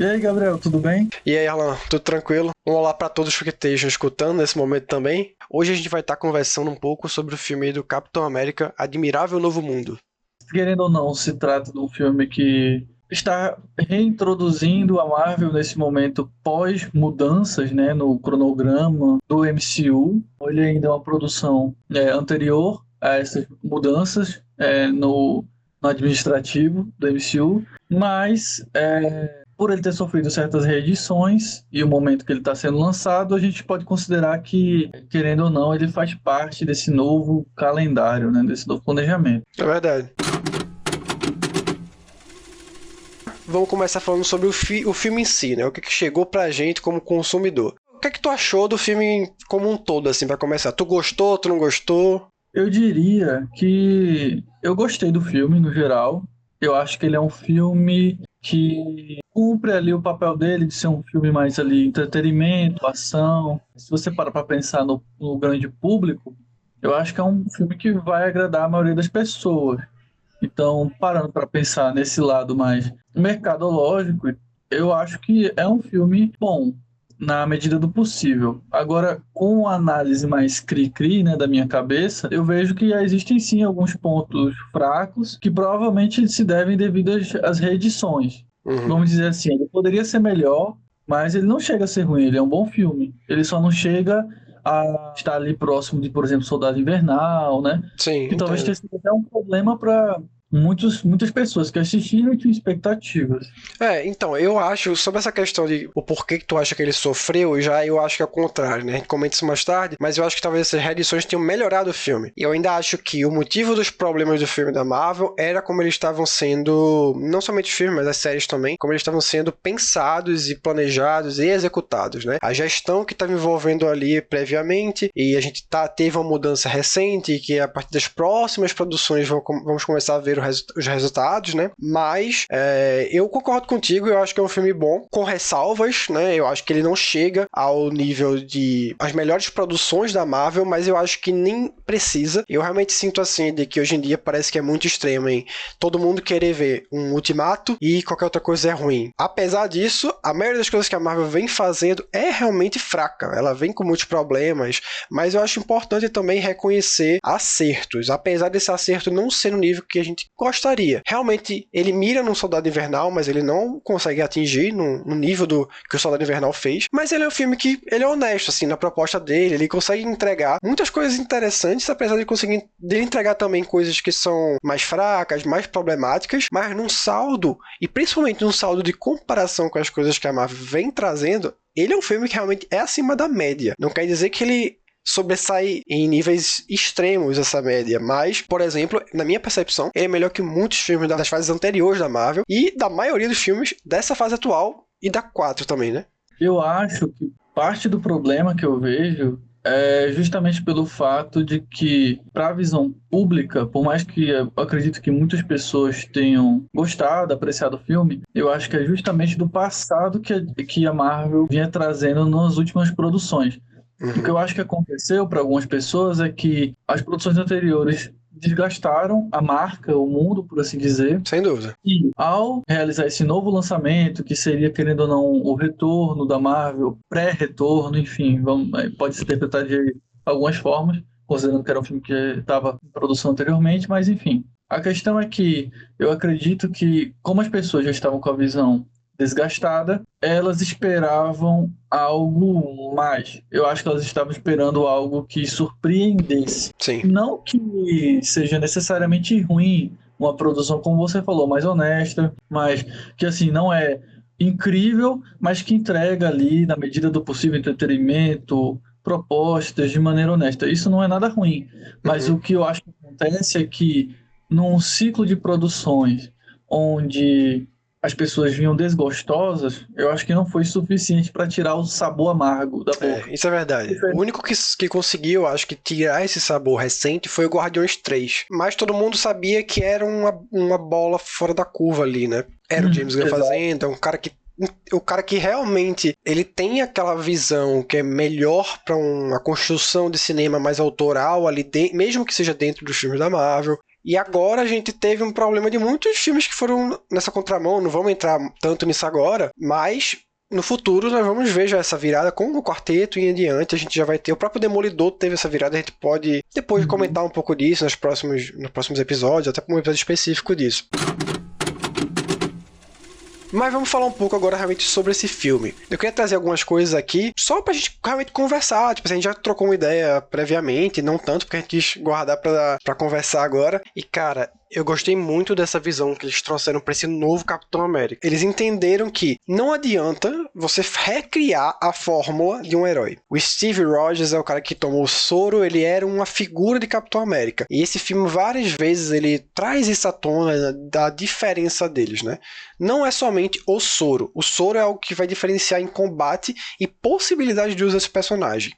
E aí, Gabriel, tudo bem? E aí, Alan, tudo tranquilo? Um olá para todos que estejam escutando nesse momento também. Hoje a gente vai estar conversando um pouco sobre o filme do Capitão América, Admirável Novo Mundo. Querendo ou não, se trata de um filme que está reintroduzindo a Marvel nesse momento pós-mudanças, né, no cronograma do MCU. Ele ainda é uma produção anterior a essas mudanças no administrativo do MCU, mas por ele ter sofrido certas reedições e o momento que ele está sendo lançado, a gente pode considerar que, querendo ou não, ele faz parte desse novo calendário, né, desse novo planejamento. É verdade. Vamos começar falando sobre o filme em si, né? O que chegou pra gente como consumidor. O que é que tu achou do filme como um todo, assim, pra começar? Tu gostou, tu não gostou? Eu diria que eu gostei do filme no geral. Eu acho que ele é um filme que cumpre ali o papel dele de ser um filme mais ali entretenimento, ação. Se você para para pensar no grande público, eu acho que é um filme que vai agradar a maioria das pessoas. Então, parando para pensar nesse lado mais mercadológico, eu acho que é um filme bom, na medida do possível. Agora, com a análise mais cri-cri, né, da minha cabeça, eu vejo que existem sim alguns pontos fracos que provavelmente se devem devido às reedições. Uhum. Vamos dizer assim, ele poderia ser melhor, mas ele não chega a ser ruim, ele é um bom filme. Ele só não chega a estar ali próximo de, por exemplo, Soldado Invernal, né? Sim, Que talvez entendo. tenha sido até um problema para muitas pessoas que assistiram e tinham expectativas. Então, eu acho, sobre essa questão de o porquê que tu acha que ele sofreu, eu acho que é o contrário, né? A gente comenta isso mais tarde, mas eu acho que talvez essas reedições tenham melhorado o filme. E eu ainda acho que o motivo dos problemas do filme da Marvel era como eles estavam sendo, não somente os filmes, mas as séries também, como eles estavam sendo pensados e planejados e executados, né? A gestão que estava envolvendo ali previamente, e a gente teve uma mudança recente, que a partir das próximas produções vamos começar a ver os resultados, né? Mas eu concordo contigo, eu acho que é um filme bom, com ressalvas, né? Eu acho que ele não chega ao nível de as melhores produções da Marvel, mas eu acho que nem precisa. Eu realmente sinto assim, de que hoje em dia parece que é muito extremo em todo mundo querer ver um Ultimato e qualquer outra coisa é ruim. Apesar disso, a maioria das coisas que a Marvel vem fazendo é realmente fraca. Ela vem com muitos problemas, mas eu acho importante também reconhecer acertos, apesar desse acerto não ser no nível que a gente gostaria. Realmente, ele mira no Soldado Invernal, mas ele não consegue atingir no nível do que o Soldado Invernal fez. Mas ele é um filme que ele é honesto, assim, na proposta dele. Ele consegue entregar muitas coisas interessantes, apesar de conseguir entregar também coisas que são mais fracas, mais problemáticas, mas num saldo, e principalmente num saldo de comparação com as coisas que a Marvel vem trazendo, ele é um filme que realmente é acima da média. Não quer dizer que ele sobressai em níveis extremos essa média, mas, por exemplo, na minha percepção, ele é melhor que muitos filmes das fases anteriores da Marvel e da maioria dos filmes dessa fase atual e da 4 também, né? Eu acho que parte do problema que eu vejo é justamente pelo fato de que, para a visão pública, por mais que eu acredito que muitas pessoas tenham gostado, apreciado o filme, eu acho que é justamente do passado que a Marvel vinha trazendo nas últimas produções. O que eu acho que aconteceu para algumas pessoas é que as produções anteriores desgastaram a marca, o mundo, por assim dizer. Sem dúvida. E ao realizar esse novo lançamento, que seria, querendo ou não, o retorno da Marvel, pré-retorno, enfim, pode se interpretar de algumas formas, considerando que era um filme que estava em produção anteriormente, mas enfim. A questão é que eu acredito que, como as pessoas já estavam com a visão desgastada, elas esperavam algo mais. Eu acho que elas estavam esperando algo que surpreendesse. Sim. Não que seja necessariamente ruim uma produção, como você falou, mais honesta, mas que assim não é incrível, mas que entrega ali, na medida do possível, entretenimento, propostas de maneira honesta. Isso não é nada ruim, mas o que eu acho que acontece é que num ciclo de produções onde as pessoas vinham desgostosas, eu acho que não foi suficiente para tirar o sabor amargo da boca. Isso é verdade. O único que conseguiu, acho que, tirar esse sabor recente foi o Guardiões 3. Mas todo mundo sabia que era uma bola fora da curva ali, né? Era o James Gunn fazendo, é um cara que o cara que realmente ele tem aquela visão que é melhor para uma construção de cinema mais autoral ali, mesmo que seja dentro dos filmes da Marvel. E agora a gente teve um problema de muitos filmes que foram nessa contramão, não vamos entrar tanto nisso agora, mas no futuro nós vamos ver já essa virada com o quarteto e em diante, a gente já vai ter, o próprio Demolidor teve essa virada, a gente pode depois comentar um pouco disso nos próximos episódios, até com um episódio específico disso. Mas vamos falar um pouco agora realmente sobre esse filme. Eu queria trazer algumas coisas aqui, só pra gente realmente conversar. Tipo, a gente já trocou uma ideia previamente, não tanto porque a gente quis guardar pra conversar agora. E, cara, eu gostei muito dessa visão que eles trouxeram para esse novo Capitão América. Eles entenderam que não adianta você recriar a fórmula de um herói. O Steve Rogers é o cara que tomou o soro, ele era uma figura de Capitão América. E esse filme, várias vezes, ele traz isso à tona da diferença deles, né? Não é somente o soro. O soro é algo que vai diferenciar em combate e possibilidade de uso desse personagem.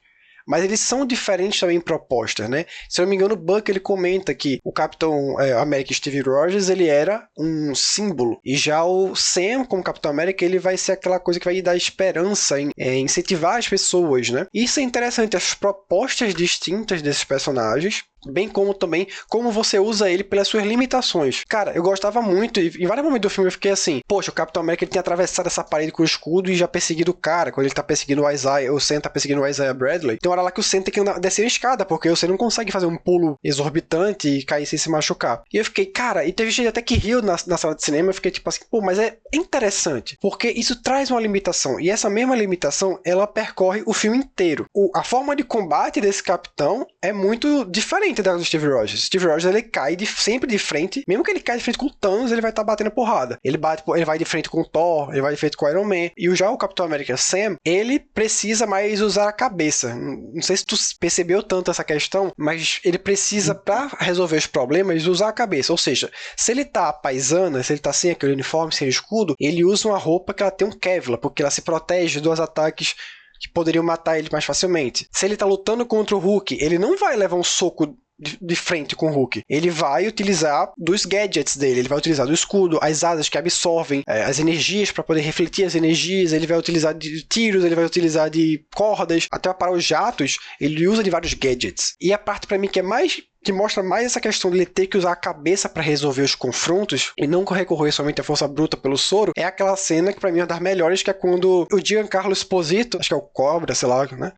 Mas eles são diferentes também em propostas, né? Se eu não me engano, o Buck, ele comenta que o Capitão América Steve Rogers, ele era um símbolo. E já o Sam, como Capitão América, ele vai ser aquela coisa que vai dar esperança, incentivar as pessoas, né? Isso é interessante, as propostas distintas desses personagens, bem como também como você usa ele pelas suas limitações. Cara, eu gostava muito, e em vários momentos do filme eu fiquei assim, poxa, o Capitão América ele tinha atravessado essa parede com o escudo e já perseguido o cara, quando ele tá perseguindo o Sam tá perseguindo o Isaiah Bradley. Tem uma hora lá que o Sam tem que descer a escada, porque você não consegue fazer um pulo exorbitante e cair sem se machucar. E eu fiquei, cara, e teve gente até que riu na sala de cinema, eu fiquei tipo assim, pô, mas é interessante, porque isso traz uma limitação, e essa mesma limitação, ela percorre o filme inteiro. A forma de combate desse capitão é muito diferente da do Steve Rogers. Steve Rogers, ele cai sempre de frente, mesmo que ele caia de frente com o Thanos, ele vai estar batendo porrada. Ele vai de frente com o Thor, ele vai de frente com o Iron Man. E o Capitão América Sam, ele precisa mais usar a cabeça. Não sei se tu percebeu tanto essa questão, mas ele precisa, pra resolver os problemas, usar a cabeça. Ou seja, se ele tá paisana, se ele tá sem aquele uniforme, sem escudo, ele usa uma roupa que ela tem um Kevlar, porque ela se protege dos ataques que poderiam matar ele mais facilmente. Se ele tá lutando contra o Hulk, ele não vai levar um soco de frente com o Hulk. Ele vai utilizar dos gadgets dele, ele vai utilizar do escudo, as asas que absorvem as energias para poder refletir as energias, ele vai utilizar de tiros, ele vai utilizar de cordas, até para os jatos, ele usa de vários gadgets. E a parte para mim que mostra mais essa questão de ele ter que usar a cabeça para resolver os confrontos e não recorrer somente à força bruta pelo soro, é aquela cena que para mim é uma das melhores, que é quando o Giancarlo Esposito, acho que é o Cobra, sei lá, né?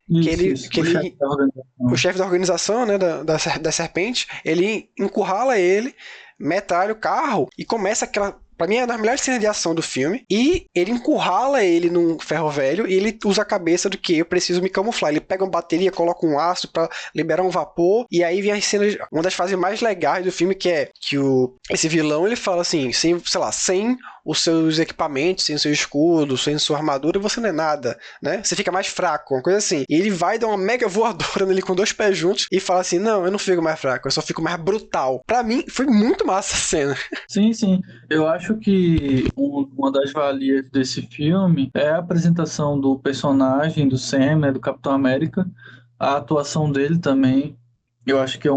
O chefe da organização, né, da serpente, ele encurrala ele, metralha o carro e começa aquela... Pra mim é uma das melhores cenas de ação do filme. E ele encurrala ele num ferro velho e ele usa a cabeça do que eu preciso me camuflar. Ele pega uma bateria, coloca um ácido pra liberar um vapor. E aí vem as cenas, uma das fases mais legais do filme, que é que esse vilão, ele fala assim, sem os seus equipamentos, sem o seu escudo, sem sua armadura, você não é nada, né? Você fica mais fraco, uma coisa assim. E ele vai dar uma mega voadora nele com 2 pés juntos e fala assim, não, eu não fico mais fraco, eu só fico mais brutal. Pra mim, foi muito massa a cena. Sim, sim. Eu acho que uma das valias desse filme é a apresentação do personagem, do Sam, né, do Capitão América, a atuação dele também. Eu acho que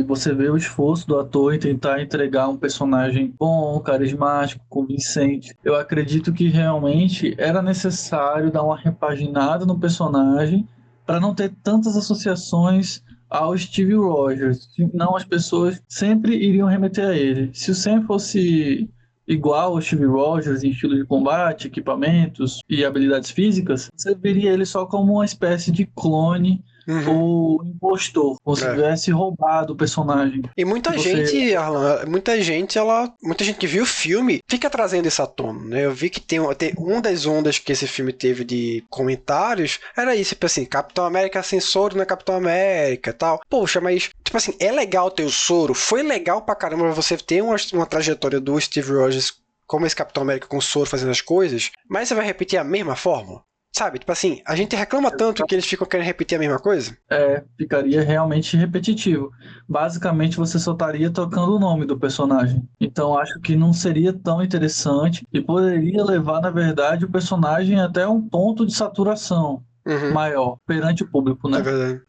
você vê o esforço do ator em tentar entregar um personagem bom, carismático, convincente. Eu acredito que realmente era necessário dar uma repaginada no personagem para não ter tantas associações ao Steve Rogers. Senão as pessoas sempre iriam remeter a ele. Se o Sam fosse igual ao Steve Rogers em estilo de combate, equipamentos e habilidades físicas, você veria ele só como uma espécie de clone ou impostor, como se tivesse roubado o personagem. E muita gente, Arlan, muita gente que viu o filme fica trazendo isso à tona, né? Eu vi que tem uma das ondas que esse filme teve de comentários era isso, tipo assim, Capitão América sem soro não é Capitão América e tal. Poxa, mas, tipo assim, é legal ter o soro, foi legal pra caramba você ter uma trajetória do Steve Rogers como esse Capitão América com soro fazendo as coisas, mas você vai repetir a mesma fórmula? Sabe, tipo assim, a gente reclama tanto que eles ficam querendo repetir a mesma coisa? Ficaria realmente repetitivo. Basicamente, você só estaria tocando o nome do personagem. Então, acho que não seria tão interessante e poderia levar, na verdade, o personagem até um ponto de saturação maior perante o público, né? É verdade.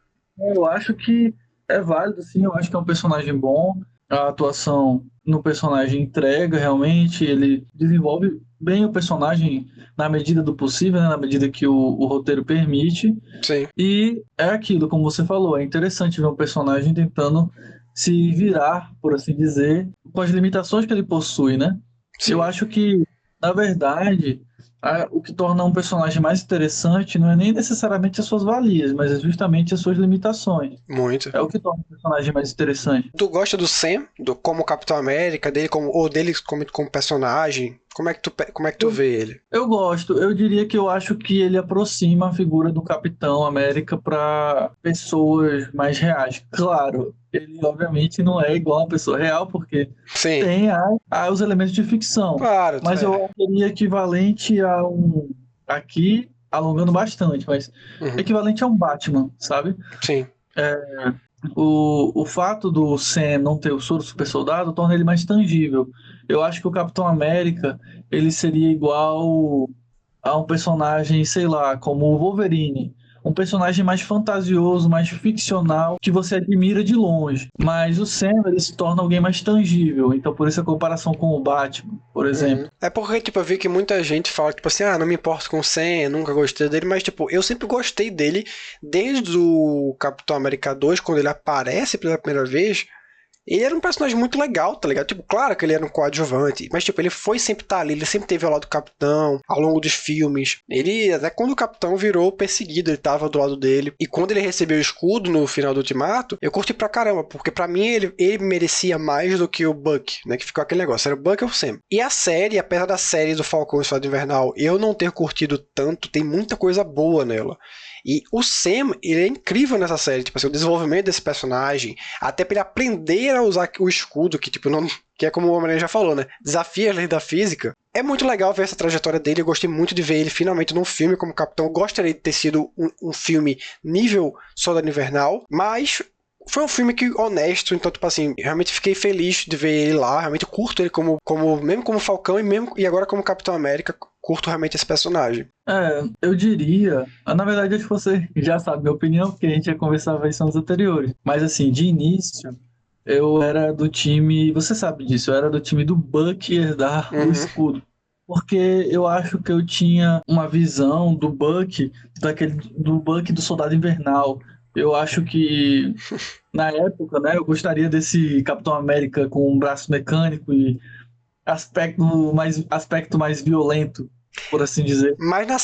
Eu acho que é válido, sim. Eu acho que é um personagem bom. A atuação no personagem entrega, realmente. Ele desenvolve bem o personagem na medida do possível, né? Na medida que o roteiro permite. Sim. E é aquilo, como você falou, é interessante ver um personagem tentando se virar, por assim dizer, com as limitações que ele possui, né? Sim. Eu acho que, na verdade, o que torna um personagem mais interessante não é nem necessariamente as suas valias, mas é justamente as suas limitações. Muito. É o que torna o personagem mais interessante. Tu gosta do Sam, como Capitão América, dele ou dele como personagem? Como é que tu vê ele? Eu gosto, eu diria que eu acho que ele aproxima a figura do Capitão América para pessoas mais reais. Claro, ele obviamente não é igual a uma pessoa real, porque Sim. tem os elementos de ficção. Claro. Mas eu seria equivalente a aqui, alongando bastante, mas equivalente a um Batman, sabe? Sim. O fato do Sam não ter o soro super soldado torna ele mais tangível. Eu acho que o Capitão América ele seria igual a um personagem, sei lá, como o Wolverine. Um personagem mais fantasioso, mais ficcional, que você admira de longe. Mas o Sam, ele se torna alguém mais tangível. Então, por isso a comparação com o Batman, por exemplo. É porque, tipo, eu vi que muita gente fala, tipo assim, não me importo com o Sam, nunca gostei dele. Mas, tipo, eu sempre gostei dele desde o Capitão América 2, quando ele aparece pela primeira vez. Ele era um personagem muito legal, tá ligado? Tipo, claro que ele era um coadjuvante, mas, tipo, ele foi sempre estar ali, ele sempre teve ao lado do Capitão, ao longo dos filmes. Ele, até quando o Capitão virou perseguido, ele tava do lado dele. E quando ele recebeu o escudo no final do Ultimato, eu curti pra caramba, porque pra mim ele merecia mais do que o Buck, né? Que ficou aquele negócio, era o Buck ou o Sam. E a série, apesar da série do Falcão e Soldado Invernal eu não ter curtido tanto, tem muita coisa boa nela. E o Sam, ele é incrível nessa série, tipo assim, o desenvolvimento desse personagem, até pra ele aprender a usar o escudo, que tipo, não, que é como o Homem-Aranha já falou, né? Desafia a lei da física. É muito legal ver essa trajetória dele, eu gostei muito de ver ele finalmente num filme como Capitão. Eu gostaria de ter sido um filme nível Soldado Invernal, mas foi um filme que honesto, então, tipo assim, realmente fiquei feliz de ver ele lá, realmente curto ele mesmo como Falcão e agora como Capitão América, curto realmente esse personagem. Eu diria, na verdade acho que você já sabe minha opinião, porque a gente já conversava isso nos anteriores, mas assim, de início, eu era do time, você sabe disso, eu era do time do Buck herdar o escudo. Porque eu acho que eu tinha uma visão do Buck, do Buck do Soldado Invernal. Eu acho que, na época, né, eu gostaria desse Capitão América com um braço mecânico e aspecto mais violento, por assim dizer. Mas na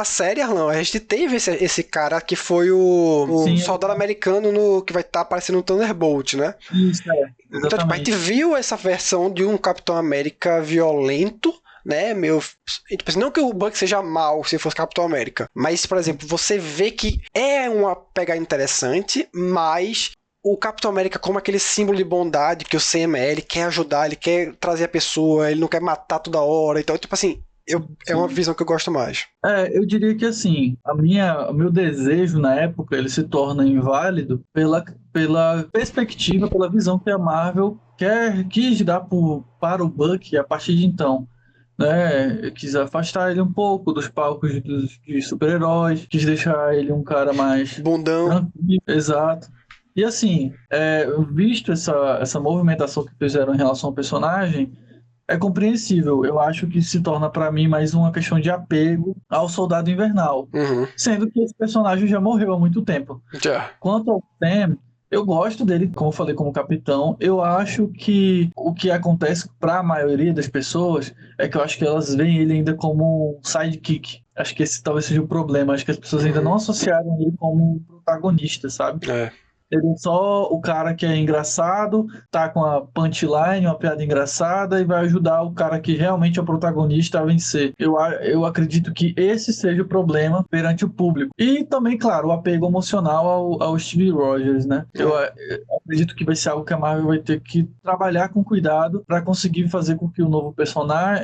série, Arlão, a gente teve esse cara que foi o soldado americano que vai estar aparecendo no Thunderbolt, né? Isso, exatamente. Então, tipo, a gente viu essa versão de um Capitão América violento, né, tipo assim, não que o Buck seja mal se fosse Capitão América, mas, por exemplo, você vê que é uma pegada interessante, mas o Capitão América como aquele símbolo de bondade que o Sam ele quer ajudar, ele quer trazer a pessoa, ele não quer matar toda hora, então, tipo assim, é uma visão que eu gosto mais. Eu diria que assim, o meu desejo na época, ele se torna inválido pela perspectiva, pela visão que a Marvel quis dar para o Buck a partir de então. Né, quis afastar ele um pouco dos palcos de super-heróis, quis deixar ele um cara mais bundão. Tranquilo, exato. E assim, visto essa movimentação que fizeram em relação ao personagem, é compreensível. Eu acho que se torna para mim mais uma questão de apego ao Soldado Invernal, sendo que esse personagem já morreu há muito tempo. Quanto ao Sam, eu gosto dele, como eu falei, como capitão. Eu acho que o que acontece para a maioria das pessoas é que eu acho que elas veem ele ainda como um sidekick. Acho que esse talvez seja o problema. Acho que as pessoas ainda não associaram ele como um protagonista, sabe? Ele é só o cara que é engraçado, tá com a punchline, uma piada engraçada e vai ajudar o cara que realmente é o protagonista a vencer. Eu acredito que esse seja o problema perante o público. E também, claro, o apego emocional ao Steve Rogers, né? Eu acredito que vai ser algo que a Marvel vai ter que trabalhar com cuidado para conseguir fazer com que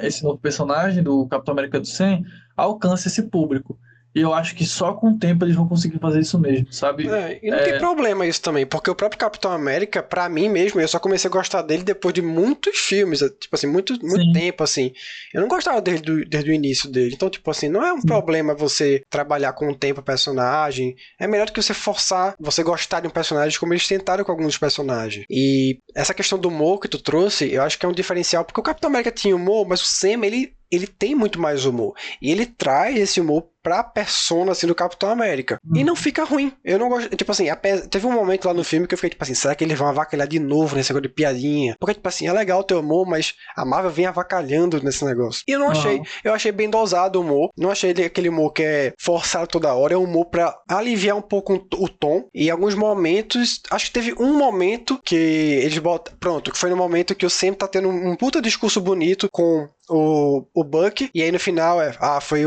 esse novo personagem do Capitão América do Sam alcance esse público. E eu acho que só com o tempo eles vão conseguir fazer isso mesmo, sabe? E não tem problema isso também, porque o próprio Capitão América, pra mim mesmo, eu só comecei a gostar dele depois de muitos filmes, tipo assim, muito tempo, assim. Eu não gostava desde o início dele. Então, tipo assim, não é um problema você trabalhar com o tempo o personagem. É melhor do que você forçar você gostar de um personagem como eles tentaram com alguns personagens. E essa questão do humor que tu trouxe, eu acho que é um diferencial, porque o Capitão América tinha humor, mas o Sam, ele ele tem muito mais humor. E ele traz esse humor pra persona, assim, do Capitão América. E não fica ruim. Eu não gosto... Tipo assim, teve um momento lá no filme que eu fiquei, tipo assim, será que eles vão avacalhar de novo nesse negócio de piadinha? Porque, tipo assim, é legal o teu humor, mas a Marvel vem avacalhando nesse negócio. E eu não achei. Eu achei bem dosado o humor. Não achei aquele humor que é forçado toda hora. É um humor pra aliviar um pouco o tom. E em alguns momentos... Acho que teve um momento que eles botam... Pronto, que foi no momento que o Sam tá tendo um puta discurso bonito com o Buck, e aí no final foi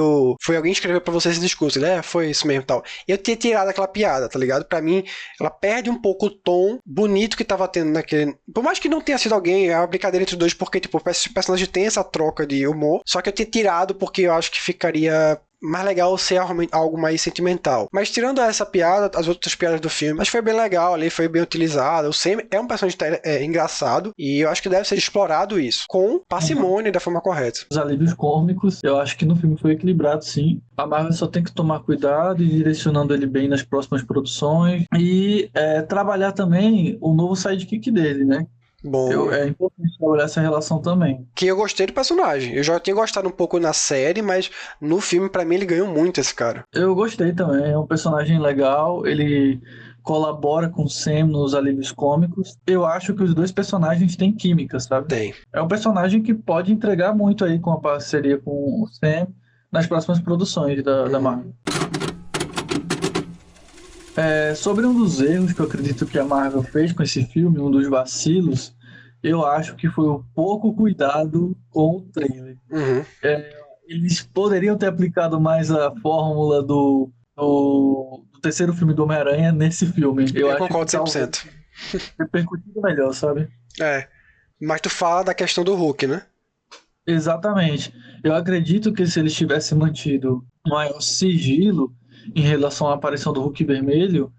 alguém que escreveu pra você esse discurso, ele, foi isso mesmo e tal. E eu tinha tirado aquela piada, tá ligado? Pra mim, ela perde um pouco o tom bonito que tava tendo naquele... Por mais que não tenha sido alguém, é uma brincadeira entre os dois, porque, tipo, o personagem tem essa troca de humor, só que eu tinha tirado porque eu acho que ficaria mais legal ser algo mais sentimental. Mas tirando essa piada, as outras piadas do filme, acho que foi bem legal ali, foi bem utilizado. O Sam é um personagem engraçado e eu acho que deve ser explorado isso com parcimônia e da forma correta. Os alívios cômicos, eu acho que no filme foi equilibrado, sim. A Marvel só tem que tomar cuidado e ir direcionando ele bem nas próximas produções e trabalhar também o novo sidekick dele, né? Bom, é importante trabalhar essa relação também. Que eu gostei do personagem. Eu já tinha gostado um pouco na série, mas no filme, pra mim, ele ganhou muito, esse cara. Eu gostei também. É um personagem legal. Ele colabora com o Sam nos alívios cômicos. Eu acho que os dois personagens têm química, sabe? Tem. É um personagem que pode entregar muito aí com a parceria com o Sam nas próximas produções da Marvel. Sobre um dos erros que eu acredito que a Marvel fez com esse filme, um dos vacilos, eu acho que foi o pouco cuidado com o trailer. Eles poderiam ter aplicado mais a fórmula do terceiro filme do Homem-Aranha nesse filme. Eu acho concordo que 100%. Repercutido melhor, sabe? Mas tu fala da questão do Hulk, né? Exatamente. Eu acredito que se eles tivessem mantido maior sigilo em relação à aparição do Hulk vermelho,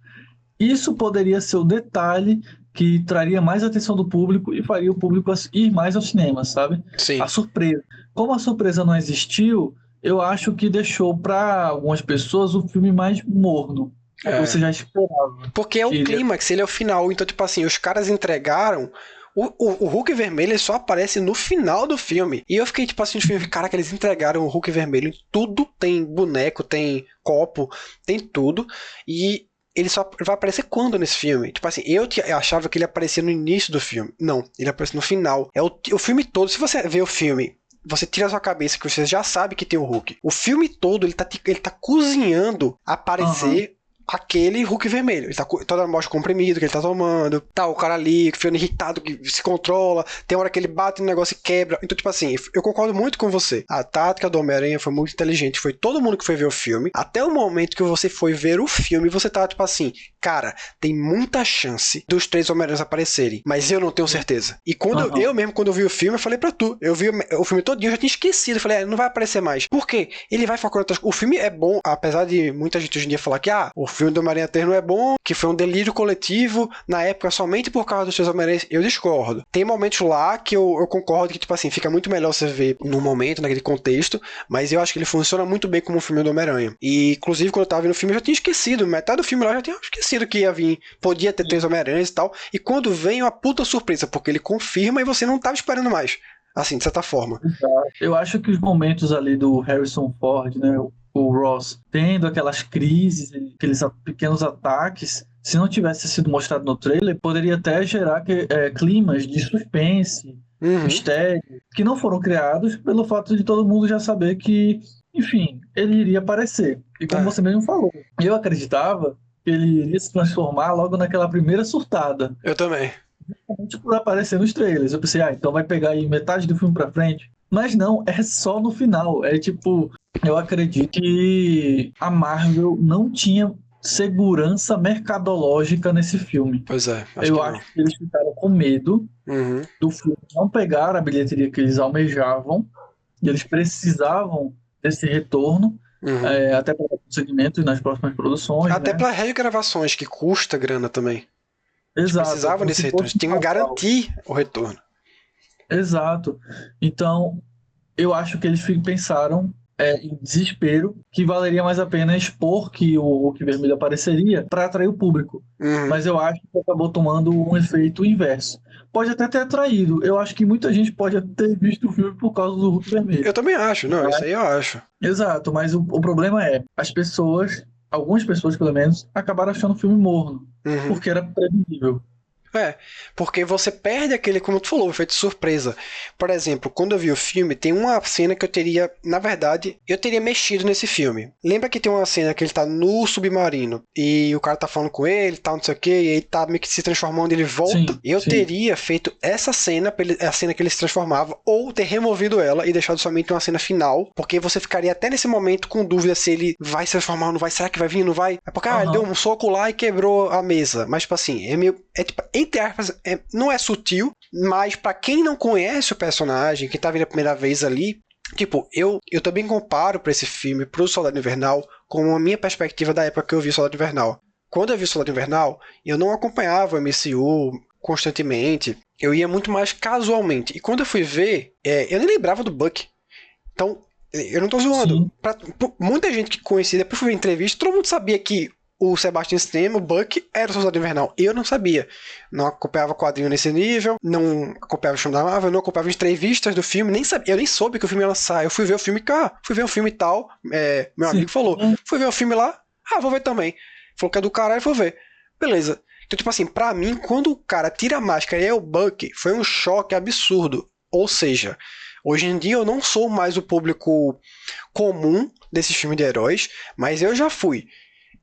isso poderia ser o detalhe que traria mais atenção do público e faria o público ir mais ao cinema, sabe? Sim. A surpresa. Como a surpresa não existiu, eu acho que deixou para algumas pessoas o filme mais morno. Você já esperava. Porque é o clímax, ele é o final. Então, tipo assim, os caras entregaram... O Hulk vermelho ele só aparece no final do filme. E eu fiquei tipo assim, caraca, eles entregaram o Hulk vermelho. Tudo tem boneco, tem copo, tem tudo. E ele só vai aparecer quando nesse filme? Tipo assim, eu achava que ele aparecia no início do filme. Não, ele aparece no final. É o filme todo. Se você vê o filme, você tira a sua cabeça que você já sabe que tem o Hulk. O filme todo, ele tá cozinhando aparecer... aquele Hulk vermelho. Ele tá toda a mostra comprimido que ele tá tomando. Tá o cara ali, ficando irritado, que se controla. Tem hora que ele bate no negócio e quebra. Então, tipo assim, eu concordo muito com você. A tática do Homem-Aranha foi muito inteligente. Foi todo mundo que foi ver o filme. Até o momento que você foi ver o filme, você tá tipo assim, cara, tem muita chance dos três Homem-Aranhas aparecerem. Mas eu não tenho certeza. E quando eu vi o filme, eu falei pra tu. Eu vi o filme todinho, eu já tinha esquecido. Eu falei, não vai aparecer mais. Por quê? Ele vai focar em outras... O filme é bom, apesar de muita gente hoje em dia falar que, o filme do Homem-Aranha 3 não é bom, que foi um delírio coletivo na época somente por causa dos seus Homem-Aranhas. Eu discordo. Tem momentos lá que eu concordo que, tipo assim, fica muito melhor você ver no momento, naquele contexto, mas eu acho que ele funciona muito bem como um filme do Homem-Aranha. E, inclusive, quando eu tava vendo o filme, eu já tinha esquecido. Metade do filme lá eu já tinha esquecido que ia vir. Podia ter três Homem-Aranhas e tal. E quando vem, é uma puta surpresa, porque ele confirma e você não tava esperando mais. Assim, de certa forma. Eu acho que os momentos ali do Harrison Ford, né, o Ross, tendo aquelas crises, aqueles pequenos ataques, se não tivesse sido mostrado no trailer, poderia até gerar climas de suspense, mistério, que não foram criados pelo fato de todo mundo já saber que, enfim, ele iria aparecer. E como você mesmo falou, eu acreditava que ele iria se transformar logo naquela primeira surtada. Eu também. Justamente por aparecer nos trailers. Eu pensei, então vai pegar aí metade do filme pra frente. Mas não, é só no final. É tipo, eu acredito que a Marvel não tinha segurança mercadológica nesse filme. Pois é. Eu acho que eles ficaram com medo do filme não pegar a bilheteria que eles almejavam. E eles precisavam desse retorno. Até para o segmento e nas próximas produções. Até para regravações, que custa grana também. Exato. Eles precisavam desse retorno. Eles tinham que garantir o retorno. Exato. Então, eu acho que eles pensaram em desespero, que valeria mais a pena expor que o Hulk vermelho apareceria para atrair o público. Mas eu acho que acabou tomando um efeito inverso. Pode até ter atraído. Eu acho que muita gente pode ter visto o filme por causa do Hulk vermelho. Eu também acho, não, isso aí eu acho. Exato, mas o problema é, as pessoas, algumas pessoas pelo menos, acabaram achando o filme morno, porque era previsível. Porque você perde aquele, como tu falou, o efeito surpresa. Por exemplo, quando eu vi o filme, tem uma cena que eu teria, na verdade, eu teria mexido nesse filme. Lembra que tem uma cena que ele tá no submarino e o cara tá falando com ele, tal, não sei o que, e ele tá meio que se transformando, ele volta. Eu teria feito essa cena, a cena que ele se transformava, ou ter removido ela e deixado somente uma cena final, porque você ficaria até nesse momento com dúvida se ele vai se transformar ou não vai, será que vai vir, não vai? É porque, ele deu um soco lá e quebrou a mesa. Mas, tipo assim, tipo, entre aspas, não é sutil, mas pra quem não conhece o personagem, quem tá vendo a primeira vez ali, tipo, eu também comparo pra esse filme, pro Soldado Invernal, com a minha perspectiva da época que eu vi Soldado Invernal. Quando eu vi Soldado Invernal, eu não acompanhava o MCU constantemente, eu ia muito mais casualmente. E quando eu fui ver, eu nem lembrava do Bucky. Então, eu não tô zoando. Pra muita gente que conhecia, depois fui ver entrevista, todo mundo sabia que o Sebastian Stan, o Bucky, era o Soldado Invernal. Eu não sabia. Não acompanhava quadrinho nesse nível, não acompanhava o filme da Marvel, não acompanhava entrevistas do filme, nem sabia, eu nem soube que o filme ia lançar. Eu fui ver o filme fui ver um filme e tal, meu amigo falou, fui ver o filme lá, vou ver também. Falou que é do caralho, vou ver. Beleza. Então, tipo assim, pra mim, quando o cara tira a máscara e é o Bucky, foi um choque absurdo. Ou seja, hoje em dia eu não sou mais o público comum desses filmes de heróis, mas eu já fui.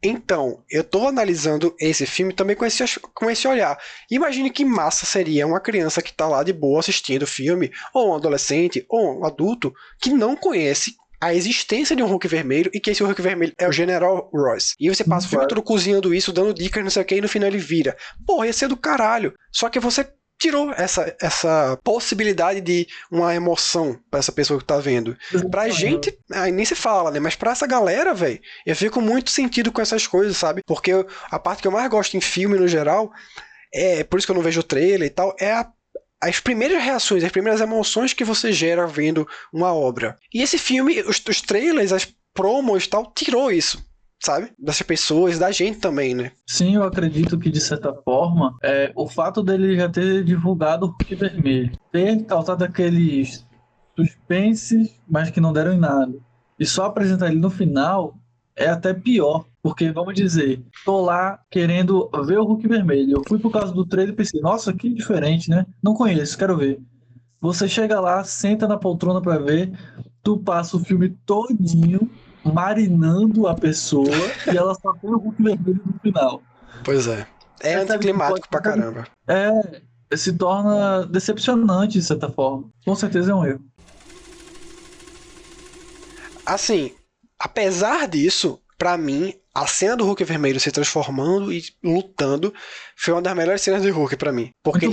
Então, eu tô analisando esse filme também com esse olhar. Imagine que massa seria uma criança que tá lá de boa assistindo o filme, ou um adolescente, ou um adulto, que não conhece a existência de um Hulk vermelho e que esse Hulk vermelho é o General Ross. E você passa o filme todo cozinhando isso, dando dicas, não sei o que, e no final ele vira. Porra, ia ser do caralho. Só que você tirou essa possibilidade de uma emoção pra essa pessoa que tá vendo. Pra gente, aí nem se fala, né? Mas pra essa galera, velho, eu fico muito sentido com essas coisas, sabe? Porque a parte que eu mais gosto em filme, no geral, por isso que eu não vejo o trailer e tal, as primeiras reações, as primeiras emoções que você gera vendo uma obra. E esse filme, os trailers, as promos e tal, tirou isso, sabe? Das pessoas, da gente também, né? Sim, eu acredito que, de certa forma, o fato dele já ter divulgado o Hulk vermelho, ter causado aqueles suspenses, mas que não deram em nada, e só apresentar ele no final é até pior, porque, vamos dizer, tô lá querendo ver o Hulk vermelho, eu fui por causa do trailer e pensei, nossa, que diferente, né? Não conheço, quero ver. Você chega lá, senta na poltrona pra ver, tu passa o filme todinho marinando a pessoa e ela só tem o Hulk vermelho no final. Pois é. É anticlimático pra caramba. Se torna decepcionante de certa forma. Com certeza é um erro. Assim, apesar disso, pra mim, a cena do Hulk vermelho se transformando e lutando foi uma das melhores cenas do Hulk pra mim. Porque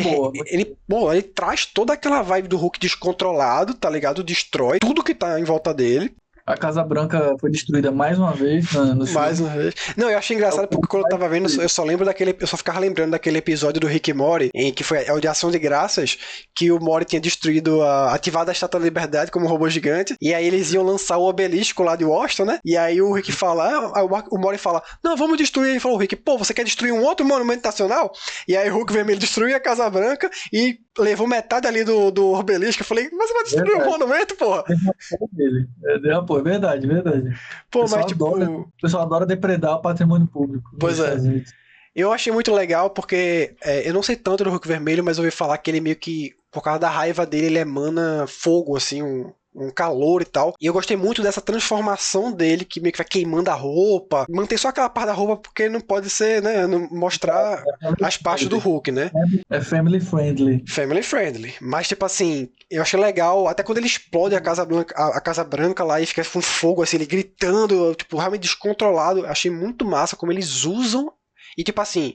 ele traz toda aquela vibe do Hulk descontrolado, tá ligado? Destrói tudo que tá em volta dele. A Casa Branca foi destruída mais uma vez no filme. Mais uma vez. Não, eu achei engraçado porque quando eu tava vendo, eu só ficava lembrando daquele episódio do Rick e Morty, em que foi o de Ação de Graças, que o Morty tinha destruído, ativado a Estátua da Liberdade como um robô gigante, e aí eles iam lançar o obelisco lá de Washington, né? E aí o Rick fala, o Morty fala, não, vamos destruir. E falou o Rick, pô, você quer destruir um outro monumento nacional? E aí o Hulk vermelho destruiu a Casa Branca e levou metade ali do obelisco. Eu falei, mas você vai destruir um monumento, porra? É verdade. Pô, mas tipo... O pessoal adora depredar o patrimônio público. Pois é. Eu achei muito legal porque eu não sei tanto do Hulk vermelho, mas eu ouvi falar que ele meio que, por causa da raiva dele, ele emana fogo, assim, um calor e tal. E eu gostei muito dessa transformação dele, que meio que vai queimando a roupa. Mantém só aquela parte da roupa porque não pode ser, né? Não mostrar as partes do Hulk, né? É family friendly. Family friendly. Mas, tipo assim, eu achei legal, até quando ele explode a Casa Branca lá e fica com fogo, assim, ele gritando, tipo, realmente descontrolado. Achei muito massa como eles usam. E, tipo assim,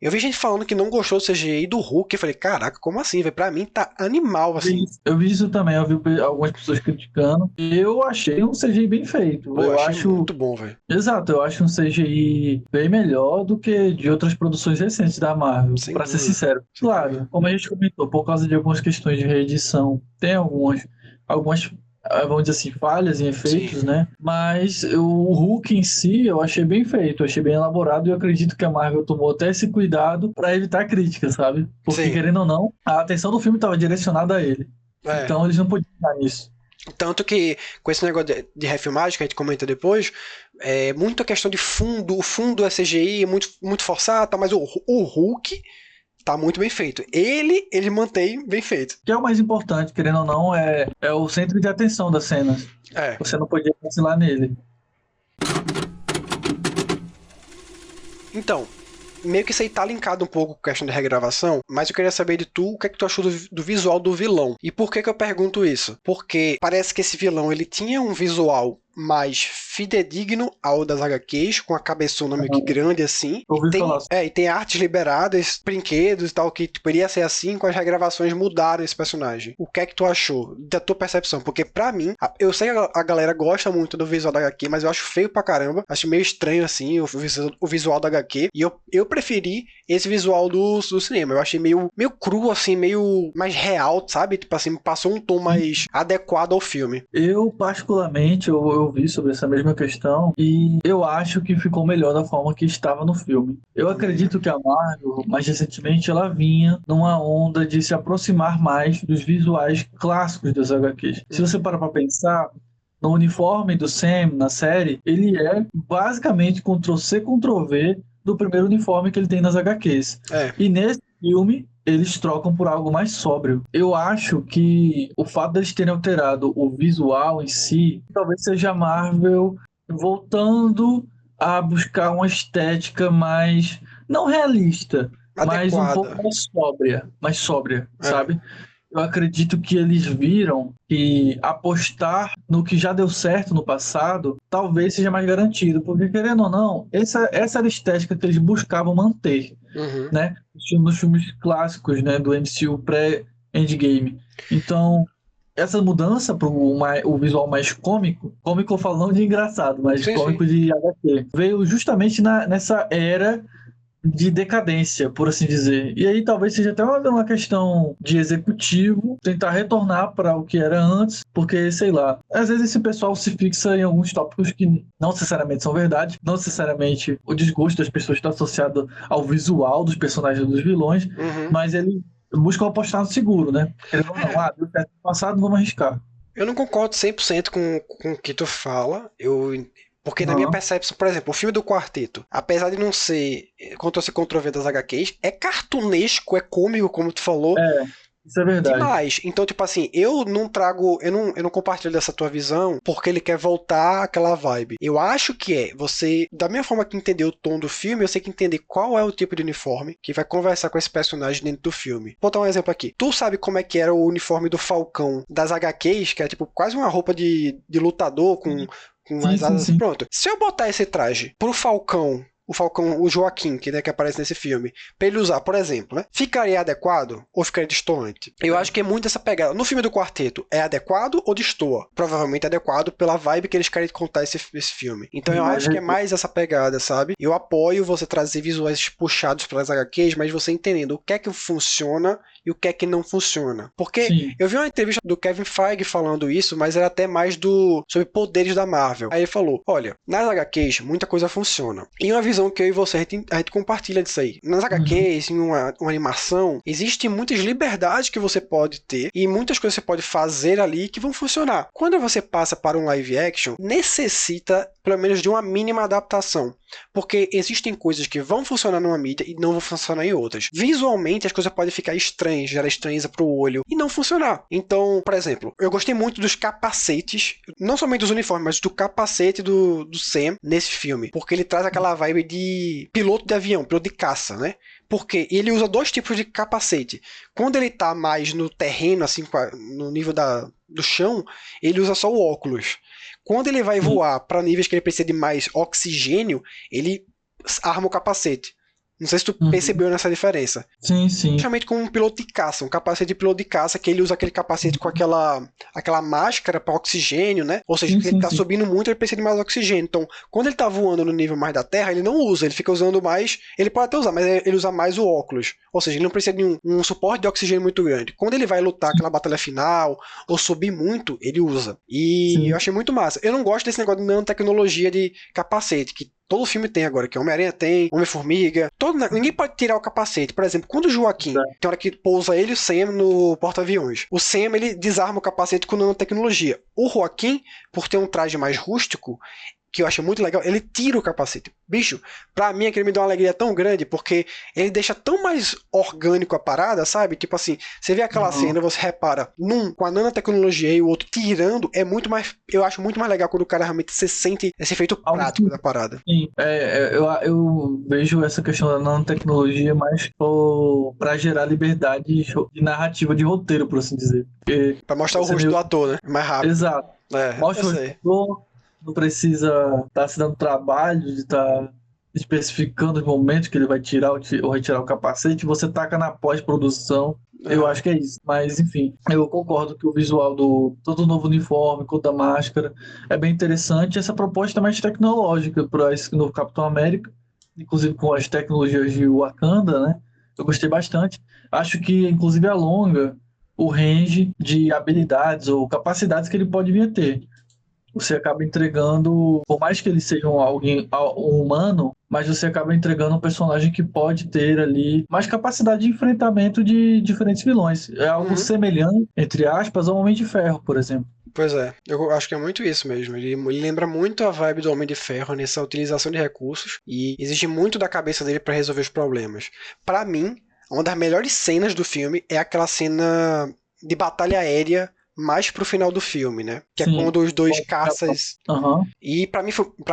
eu vi gente falando que não gostou do CGI do Hulk. Eu falei, caraca, como assim, velho? Pra mim tá animal, assim. Eu vi isso também, eu vi algumas pessoas criticando. Eu achei um CGI bem feito. Pô, eu acho muito bom, velho. Exato, eu acho um CGI bem melhor do que de outras produções recentes da Marvel, pra ser sincero. Claro, como a gente comentou, por causa de algumas questões de reedição, tem algumas vamos dizer assim, falhas em efeitos, Sim. né? Mas o Hulk em si eu achei bem feito, eu achei bem elaborado e eu acredito que a Marvel tomou até esse cuidado para evitar críticas, sabe? Porque, Sim. querendo ou não, a atenção do filme estava direcionada a ele. É. Então eles não podiam estar nisso. Tanto que, com esse negócio de refilmagem, que a gente comenta depois, é muito a questão de fundo. O fundo é CGI, é muito, muito forçado, tá, mas o Hulk tá muito bem feito. Ele mantém bem feito. Que é o mais importante, querendo ou não, é o centro de atenção das cenas. É. Você não podia vacilar nele. Então, meio que isso aí tá linkado um pouco com a questão de regravação, mas eu queria saber de tu, o que é que tu achou do visual do vilão. E por que eu pergunto isso? Porque parece que esse vilão, ele tinha um visual mais fidedigno ao das HQs, com a cabeçona meio que grande assim. Ouvi falar. E tem artes liberadas, brinquedos e tal, que tipo, iria ser assim, com as regravações mudaram esse personagem. O que é que tu achou da tua percepção? Porque pra mim, eu sei que a galera gosta muito do visual da HQ, mas eu acho feio pra caramba. Acho meio estranho assim o visual da HQ. E eu preferi esse visual do cinema. Eu achei meio cru, assim, meio mais real, sabe? Tipo assim, passou um tom mais adequado ao filme. Eu, particularmente, eu vi sobre essa mesma questão e eu acho que ficou melhor da forma que estava no filme. Eu acredito que a Marvel, mais recentemente, ela vinha numa onda de se aproximar mais dos visuais clássicos das HQs. Se você parar pra pensar, no uniforme do Sam, na série, ele é basicamente Ctrl-C, Ctrl-V do primeiro uniforme que ele tem nas HQs. É. E nesse filme, eles trocam por algo mais sóbrio. Eu acho que o fato deles terem alterado o visual em si, talvez seja a Marvel voltando a buscar uma estética mais, não realista, mas um pouco Adequada. mais sóbria, É. sabe? Eu acredito que eles viram que apostar no que já deu certo no passado talvez seja mais garantido, porque querendo ou não, essa era a estética que eles buscavam manter, Uhum. né? Nos filmes clássicos, né, do MCU pré-Endgame. Então, essa mudança para o visual mais cômico eu falo não de engraçado, mas Sim, cômico sim. de HQ, veio justamente nessa era de decadência, por assim dizer. E aí talvez seja até uma questão de executivo tentar retornar para o que era antes, porque, sei lá, às vezes esse pessoal se fixa em alguns tópicos que não necessariamente são verdade, não necessariamente o desgosto das pessoas está associado ao visual dos personagens dos vilões, Uhum. mas ele busca apostar no seguro, né? Querendo ou não, deu certo no passado, vamos arriscar. Eu não concordo 100% com o que tu fala. Porque na minha Não. percepção, por exemplo, o filme do Quarteto, apesar de não ser Ctrl-C, Ctrl-V das HQs, é cartunesco, é cômico, como tu falou, Isso é verdade. demais. Então, tipo assim, eu não compartilho dessa tua visão porque ele quer voltar àquela vibe. Eu acho que você, da mesma forma que entender o tom do filme, eu sei que entender qual é o tipo de uniforme que vai conversar com esse personagem dentro do filme. Vou dar um exemplo aqui. Tu sabe como é que era o uniforme do Falcão das HQs, que é tipo quase uma roupa de lutador com as asas. Sim. Pronto. Se eu botar esse traje pro Falcão, o Joaquim, que aparece nesse filme, pra ele usar, por exemplo, né? Ficaria adequado ou ficaria destoante? Eu acho que é muito essa pegada. No filme do Quarteto, é adequado ou destoa? Provavelmente adequado pela vibe que eles querem contar esse filme. Então eu acho que é mais essa pegada, sabe? Eu apoio você trazer visuais puxados pelas HQs, mas você entendendo o que é que funciona e o que é que não funciona. Porque eu vi uma entrevista do Kevin Feige falando isso, mas era até mais sobre poderes da Marvel. Aí ele falou, olha, nas HQs muita coisa funciona. E uma visão que eu e você, a gente compartilha disso aí. Nas HQs, em uma animação, existem muitas liberdades que você pode ter e muitas coisas que você pode fazer ali que vão funcionar. Quando você passa para um live action, necessita pelo menos de uma mínima adaptação. Porque existem coisas que vão funcionar numa mídia e não vão funcionar em outras. Visualmente, as coisas podem ficar estranhas, gerar estranheza pro olho e não funcionar. Então, por exemplo, eu gostei muito dos capacetes, não somente dos uniformes, mas do capacete do Sam nesse filme. Porque ele traz aquela vibe de piloto de avião, piloto de caça, né? Porque ele usa dois tipos de capacete. Quando ele tá mais no terreno, assim, no nível do chão, ele usa só o óculos. Quando ele vai voar para níveis que ele precisa de mais oxigênio, ele arma o capacete. Não sei se tu Uhum. percebeu nessa diferença. Sim, sim. Justamente como um piloto de caça, um capacete de piloto de caça, que ele usa aquele capacete com aquela máscara para oxigênio, né? Ou seja, Sim, que ele sim, tá sim. subindo muito, ele precisa de mais oxigênio. Então, quando ele tá voando no nível mais da Terra, ele não usa, ele fica usando mais. Ele pode até usar, mas ele usa mais o óculos. Ou seja, ele não precisa de um suporte de oxigênio muito grande. Quando ele vai lutar aquela batalha final, ou subir muito, ele usa. E eu Sim. achei muito massa. Eu não gosto desse negócio de nanotecnologia de capacete, que todo filme tem agora, que Homem-Aranha tem, Homem-Formiga, ninguém pode tirar o capacete. Por exemplo, quando o Joaquim, tem hora que pousa ele e o Sam no porta-aviões. O Sam, ele desarma o capacete com nanotecnologia. O Joaquim, por ter um traje mais rústico, que eu acho muito legal, ele tira o capacete. Bicho, pra mim aquele me dá uma alegria tão grande, porque ele deixa tão mais orgânico a parada, sabe? Tipo assim, você vê aquela cena, você repara, com a nanotecnologia e o outro tirando, é muito mais, eu acho muito mais legal quando o cara realmente se sente esse efeito prático da parada. Sim, eu vejo essa questão da nanotecnologia mais para gerar liberdade de narrativa de roteiro, por assim dizer. Porque Pra mostrar o você rosto meio... do ator, né? Mais rápido. Exato. Eu Mostra o rosto do sei. ator, não precisa estar se dando trabalho de estar especificando os momentos que ele vai tirar ou retirar o capacete, você taca na pós-produção. Eu acho que é isso. Mas, enfim, eu concordo que o visual do todo o novo uniforme, quanto a máscara, é bem interessante. Essa proposta é mais tecnológica para esse novo Capitão América, inclusive com as tecnologias de Wakanda, né? Eu gostei bastante. Acho que, inclusive, alonga o range de habilidades ou capacidades que ele pode vir a ter. Você acaba entregando, por mais que ele seja um humano, mas você acaba entregando um personagem que pode ter ali mais capacidade de enfrentamento de diferentes vilões. É algo Uhum. semelhante, entre aspas, ao Homem de Ferro, por exemplo. Pois é, eu acho que é muito isso mesmo. Ele lembra muito a vibe do Homem de Ferro nessa utilização de recursos e exige muito da cabeça dele para resolver os problemas. Pra mim, uma das melhores cenas do filme é aquela cena de batalha aérea mais pro final do filme, né? Que é Sim. quando os dois caças. Aham. E pra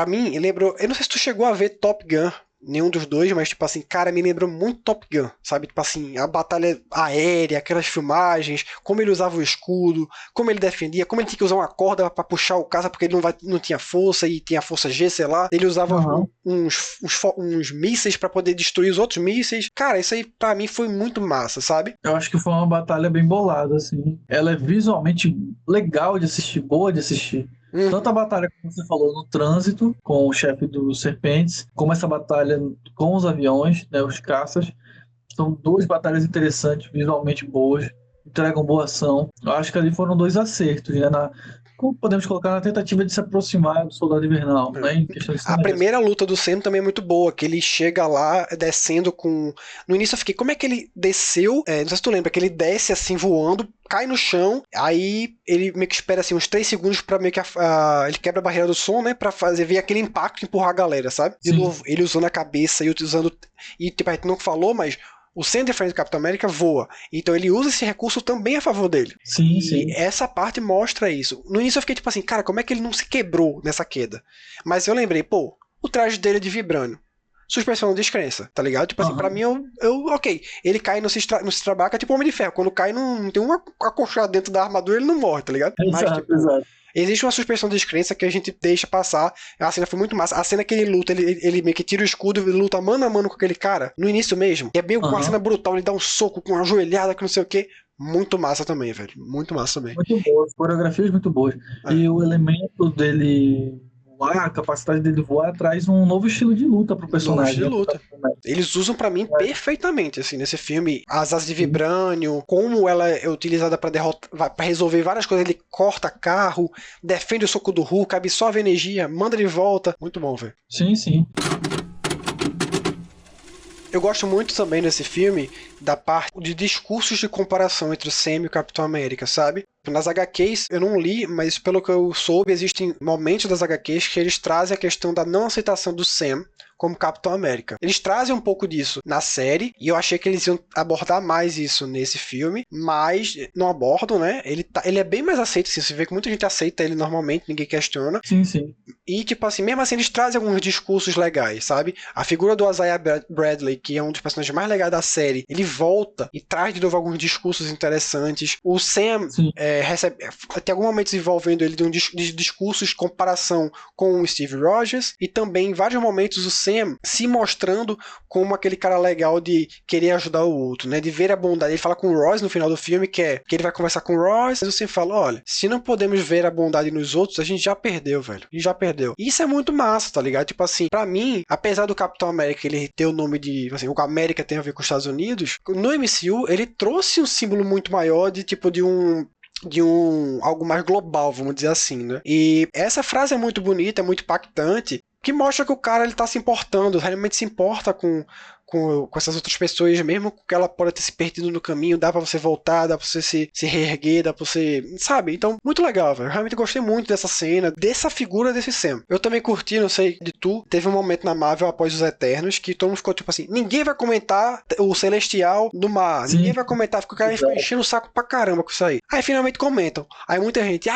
mim lembrou. Eu não sei se tu chegou a ver Top Gun. Nenhum dos dois, mas, tipo assim, cara, me lembrou muito Top Gun, sabe? Tipo assim, a batalha aérea, aquelas filmagens, como ele usava o escudo, como ele defendia, como ele tinha que usar uma corda pra puxar o caça porque ele não tinha força e tinha força G, sei lá. Ele usava Aham. uns mísseis pra poder destruir os outros mísseis. Cara, isso aí pra mim foi muito massa, sabe? Eu acho que foi uma batalha bem bolada, assim. Ela é visualmente legal de assistir, boa de assistir. Tanto a batalha, como você falou, no trânsito, com o chefe dos Serpentes, como essa batalha com os aviões, né, os caças. São duas batalhas interessantes, visualmente boas, entregam boa ação. Eu acho que ali foram dois acertos, né? Como podemos colocar na tentativa de se aproximar do Soldado Invernal, né? Em questão de A cenário. primeira luta do Sam também é muito boa, que ele chega lá descendo com... No início eu fiquei, como é que ele desceu? Não sei se tu lembra, que ele desce assim voando, cai no chão, aí ele meio que espera assim uns 3 segundos pra meio que ele quebra a barreira do som, né, pra fazer ver aquele impacto e empurrar a galera, sabe? De novo, ele usando a cabeça e usando... E tipo, a gente não falou, mas... O Sam, diferente do Capitão América, voa. Então ele usa esse recurso também a favor dele. Sim, E sim. essa parte mostra isso. No início eu fiquei tipo assim, cara, como é que ele não se quebrou nessa queda? Mas eu lembrei, pô, o traje dele é de vibrânio. Suspensão de descrença, tá ligado? Tipo assim, pra mim, ok. Ele cai no Cistrabaca, tipo Homem de Ferro. Quando cai, não tem um acolchoado dentro da armadura, ele não morre, tá ligado? Mas, Exato, tipo, exato. existe uma suspensão de descrença que a gente deixa passar. A cena foi muito massa. A cena que ele luta, ele meio que tira o escudo e luta mano a mano com aquele cara, no início mesmo. Que é bem uma cena brutal, ele dá um soco com uma joelhada que não sei o que. Muito massa também, velho. Muito massa também. Muito boas, coreografias muito boas. E o elemento dele voar, a capacidade dele voar, traz um novo estilo de luta pro personagem. Novo estilo de luta. Eles usam pra mim perfeitamente, assim, nesse filme. As asas de vibrânio, como ela é utilizada pra para resolver várias coisas. Ele corta carro, defende o soco do Hulk, absorve energia, manda de volta. Muito bom, velho. Sim, sim. Eu gosto muito também desse filme da parte de discursos de comparação entre o Sam e o Capitão América, sabe? Nas HQs, eu não li, mas pelo que eu soube, existem momentos das HQs que eles trazem a questão da não aceitação do Sam como Capitão América. Eles trazem um pouco disso na série, e eu achei que eles iam abordar mais isso nesse filme, mas não abordam, né? Ele é bem mais aceito, assim, você vê que muita gente aceita ele normalmente, ninguém questiona. Sim, sim. E, tipo assim, mesmo assim, eles trazem alguns discursos legais, sabe? A figura do Isaiah Bradley, que é um dos personagens mais legais da série, ele volta e traz de novo alguns discursos interessantes. O Sam tem alguns momentos envolvendo ele de discursos de comparação com o Steve Rogers, e também em vários momentos o Sam se mostrando como aquele cara legal de querer ajudar o outro, né? De ver a bondade. Ele fala com o Ross no final do filme que ele vai conversar com o Ross, mas o Sam fala, olha, se não podemos ver a bondade nos outros, a gente já perdeu, velho. A gente já perdeu. E isso é muito massa, tá ligado? Tipo assim, pra mim, apesar do Capitão América ele ter o nome de, assim, o América tem a ver com os Estados Unidos, no MCU ele trouxe um símbolo muito maior de tipo de um algo mais global, vamos dizer assim, né? E essa frase é muito bonita, é muito impactante, que mostra que o cara ele tá se importando, realmente se importa com essas outras pessoas, mesmo que ela pode ter se perdido no caminho, dá pra você voltar, dá pra você se reerguer, dá pra você, sabe? Então, muito legal, velho. Realmente gostei muito dessa cena, dessa figura desse Sam. Eu também curti, não sei de tu, teve um momento na Marvel após os Eternos que todo mundo ficou tipo assim, ninguém vai comentar o Celestial no mar, Sim. ninguém vai comentar, porque o cara ficou enchendo o saco pra caramba com isso aí. Aí finalmente comentam. Aí muita gente,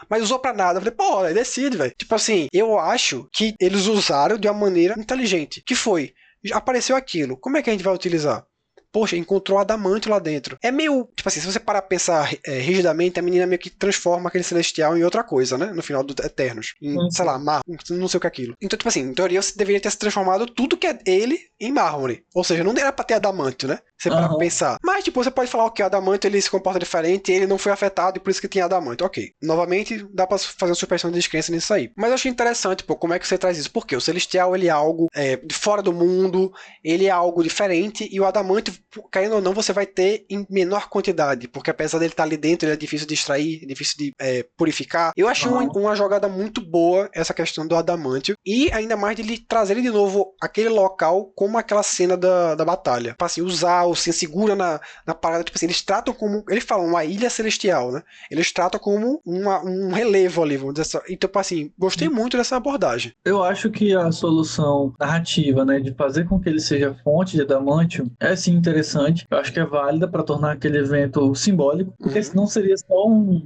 mas usou pra nada. Eu falei, pô, decide, velho. Tipo assim, eu acho que eles usaram de uma maneira inteligente, que foi, apareceu aquilo, como é que a gente vai utilizar? Poxa, encontrou adamantio lá dentro. É meio, tipo assim, se você parar pra pensar rigidamente, a menina meio que transforma aquele celestial em outra coisa, né? No final do Eternos. Em, sei lá, não sei o que é aquilo. Então, tipo assim, em teoria você deveria ter se transformado tudo que é ele em mármore. Ou seja, não era pra ter adamantio, né? Você parar pra pensar. Mas, tipo, você pode falar que o adamantio ele se comporta diferente e ele não foi afetado e por isso que tinha adamantio. Ok. Novamente, dá pra fazer uma suspensão de descrença nisso aí. Mas eu achei interessante, pô, como é que você traz isso? Porque o celestial, ele é algo de fora do mundo, ele é algo diferente e o adamantio, caindo ou não, você vai ter em menor quantidade, porque apesar dele estar ali dentro, ele é difícil de extrair, é difícil de purificar. Eu achei uma jogada muito boa essa questão do adamantio e ainda mais de ele trazer de novo aquele local como aquela cena da batalha. Pra assim, usar, ou se segura na parada, tipo assim, eles tratam como, eles falam uma ilha celestial, né? Eles tratam como um relevo ali, vamos dizer assim. Então, assim, gostei muito dessa abordagem. Eu acho que a solução narrativa, né, de fazer com que ele seja fonte de adamantio é sim interessante. Eu acho que é válida para tornar aquele evento simbólico, porque senão seria só vamos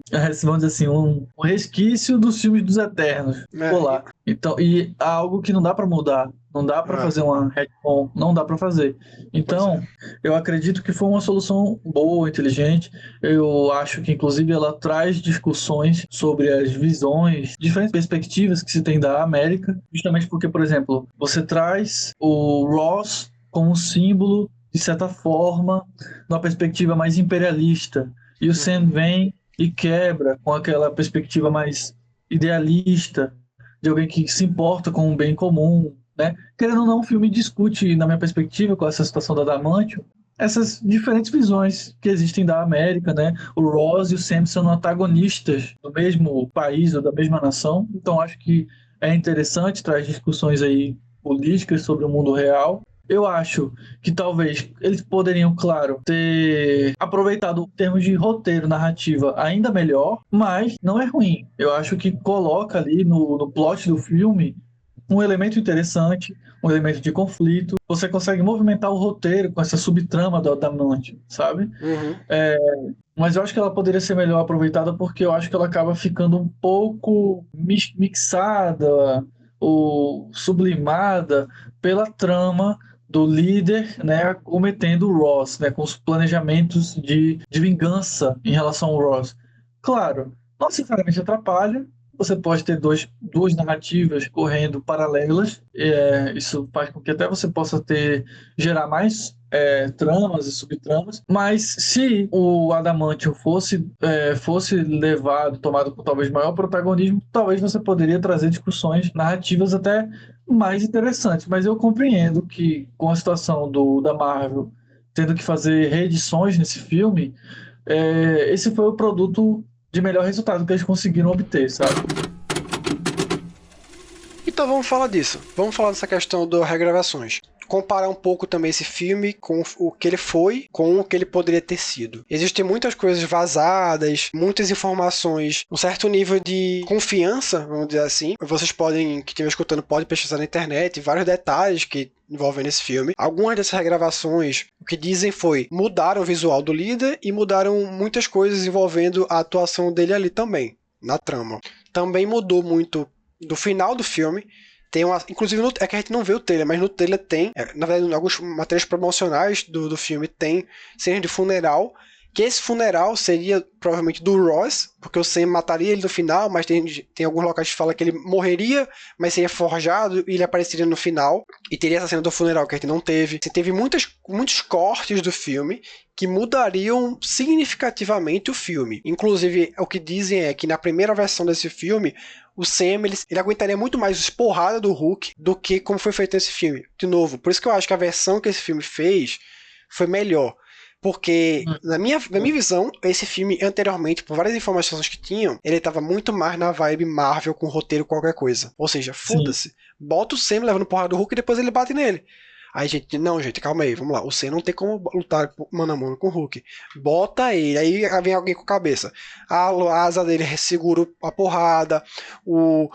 dizer assim, um resquício dos filmes dos Eternos. Lá. Então, e algo que não dá para mudar. Não dá para fazer uma retcon, não dá para fazer. Então, eu acredito que foi uma solução boa, inteligente. Eu acho que, inclusive, ela traz discussões sobre as visões, diferentes perspectivas que se tem da América, justamente porque, por exemplo, você traz o Ross como símbolo, de certa forma, numa perspectiva mais imperialista, e o Sam vem e quebra com aquela perspectiva mais idealista, de alguém que se importa com o bem comum, né? Querendo ou não, o filme discute, na minha perspectiva, com essa situação da adamantio, essas diferentes visões que existem da América, né? O Ross e o Sam são antagonistas do mesmo país ou da mesma nação, então acho que é interessante, traz discussões aí políticas sobre o mundo real. Eu acho que talvez eles poderiam, claro, ter aproveitado o termo de roteiro, narrativa ainda melhor, mas não é ruim. Eu acho que coloca ali no plot do filme um elemento interessante, um elemento de conflito. Você consegue movimentar o roteiro com essa subtrama do adamantio, sabe? Mas eu acho que ela poderia ser melhor aproveitada porque eu acho que ela acaba ficando um pouco mixada ou sublimada pela trama do líder, né, cometendo o Ross, né, com os planejamentos de vingança em relação ao Ross. Claro, não necessariamente atrapalha, você pode ter duas narrativas correndo paralelas, isso faz com que até você possa gerar mais tramas e subtramas, mas se o adamantio fosse levado, tomado com talvez maior protagonismo, talvez você poderia trazer discussões narrativas até mais interessantes, mas eu compreendo que com a situação da Marvel tendo que fazer reedições nesse filme, esse foi o produto de melhor resultado que eles conseguiram obter, sabe? Então vamos falar disso. Vamos falar dessa questão das regravações. Comparar um pouco também esse filme com o que ele foi, com o que ele poderia ter sido. Existem muitas coisas vazadas, muitas informações, um certo nível de confiança, vamos dizer assim. Vocês podem, que estiver escutando, podem pesquisar na internet, vários detalhes que envolvem nesse filme. Algumas dessas regravações, o que dizem foi, mudaram o visual do líder e mudaram muitas coisas envolvendo a atuação dele ali também, na trama. Também mudou muito do final do filme, Inclusive, é que a gente não vê o trailer, mas no trailer tem, na verdade, em alguns materiais promocionais do filme tem cenas de funeral, que esse funeral seria provavelmente do Ross, porque o Sam mataria ele no final, mas tem alguns locais que falam que ele morreria, mas seria forjado e ele apareceria no final, e teria essa cena do funeral que a gente não teve. Teve muitos cortes do filme que mudariam significativamente o filme. Inclusive, o que dizem é que na primeira versão desse filme, o Sam, ele aguentaria muito mais as porradas do Hulk do que como foi feito nesse filme. De novo, por isso que eu acho que a versão que esse filme fez foi melhor. Porque, na minha visão, esse filme, anteriormente, por várias informações que tinham, ele tava muito mais na vibe Marvel com roteiro qualquer coisa. Ou seja, foda-se. Bota o Sam levando porrada do Hulk e depois ele bate nele. Aí, gente, calma aí, vamos lá. O Sam não tem como lutar mano a mano com o Hulk. Bota ele, aí vem alguém com cabeça. A asa dele segura a porrada, o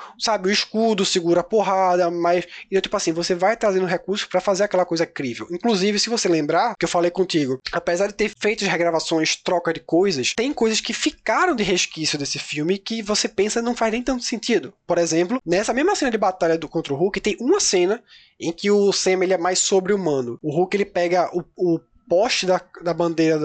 escudo segura a porrada, mas, tipo assim, você vai trazendo recursos pra fazer aquela coisa crível. Inclusive, se você lembrar, que eu falei contigo, apesar de ter feito as regravações, troca de coisas, tem coisas que ficaram de resquício desse filme que você pensa não faz nem tanto sentido. Por exemplo, nessa mesma cena de batalha contra o Hulk, tem uma cena em que o Sam ele é mais sobre-humano. O Hulk ele pega o poste da bandeira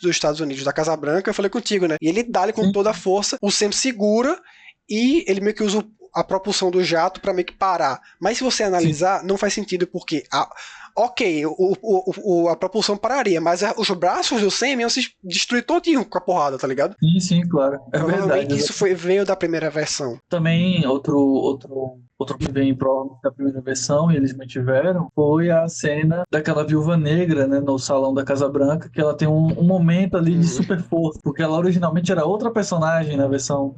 dos Estados Unidos, da Casa Branca, eu falei contigo, né? E ele dá-lhe com toda a força, o Sam segura e ele meio que usa a propulsão do jato pra meio que parar. Mas se você analisar, não faz sentido porque ok, a propulsão pararia, mas os braços do Sam iam se destruir todinho com a porrada, tá ligado? Sim, claro. É verdade. Isso veio da primeira versão. Também, outro que vem provavelmente da primeira versão, e eles mantiveram, foi a cena daquela viúva negra, né, no salão da Casa Branca, que ela tem um momento ali de super força, porque ela originalmente era outra personagem na versão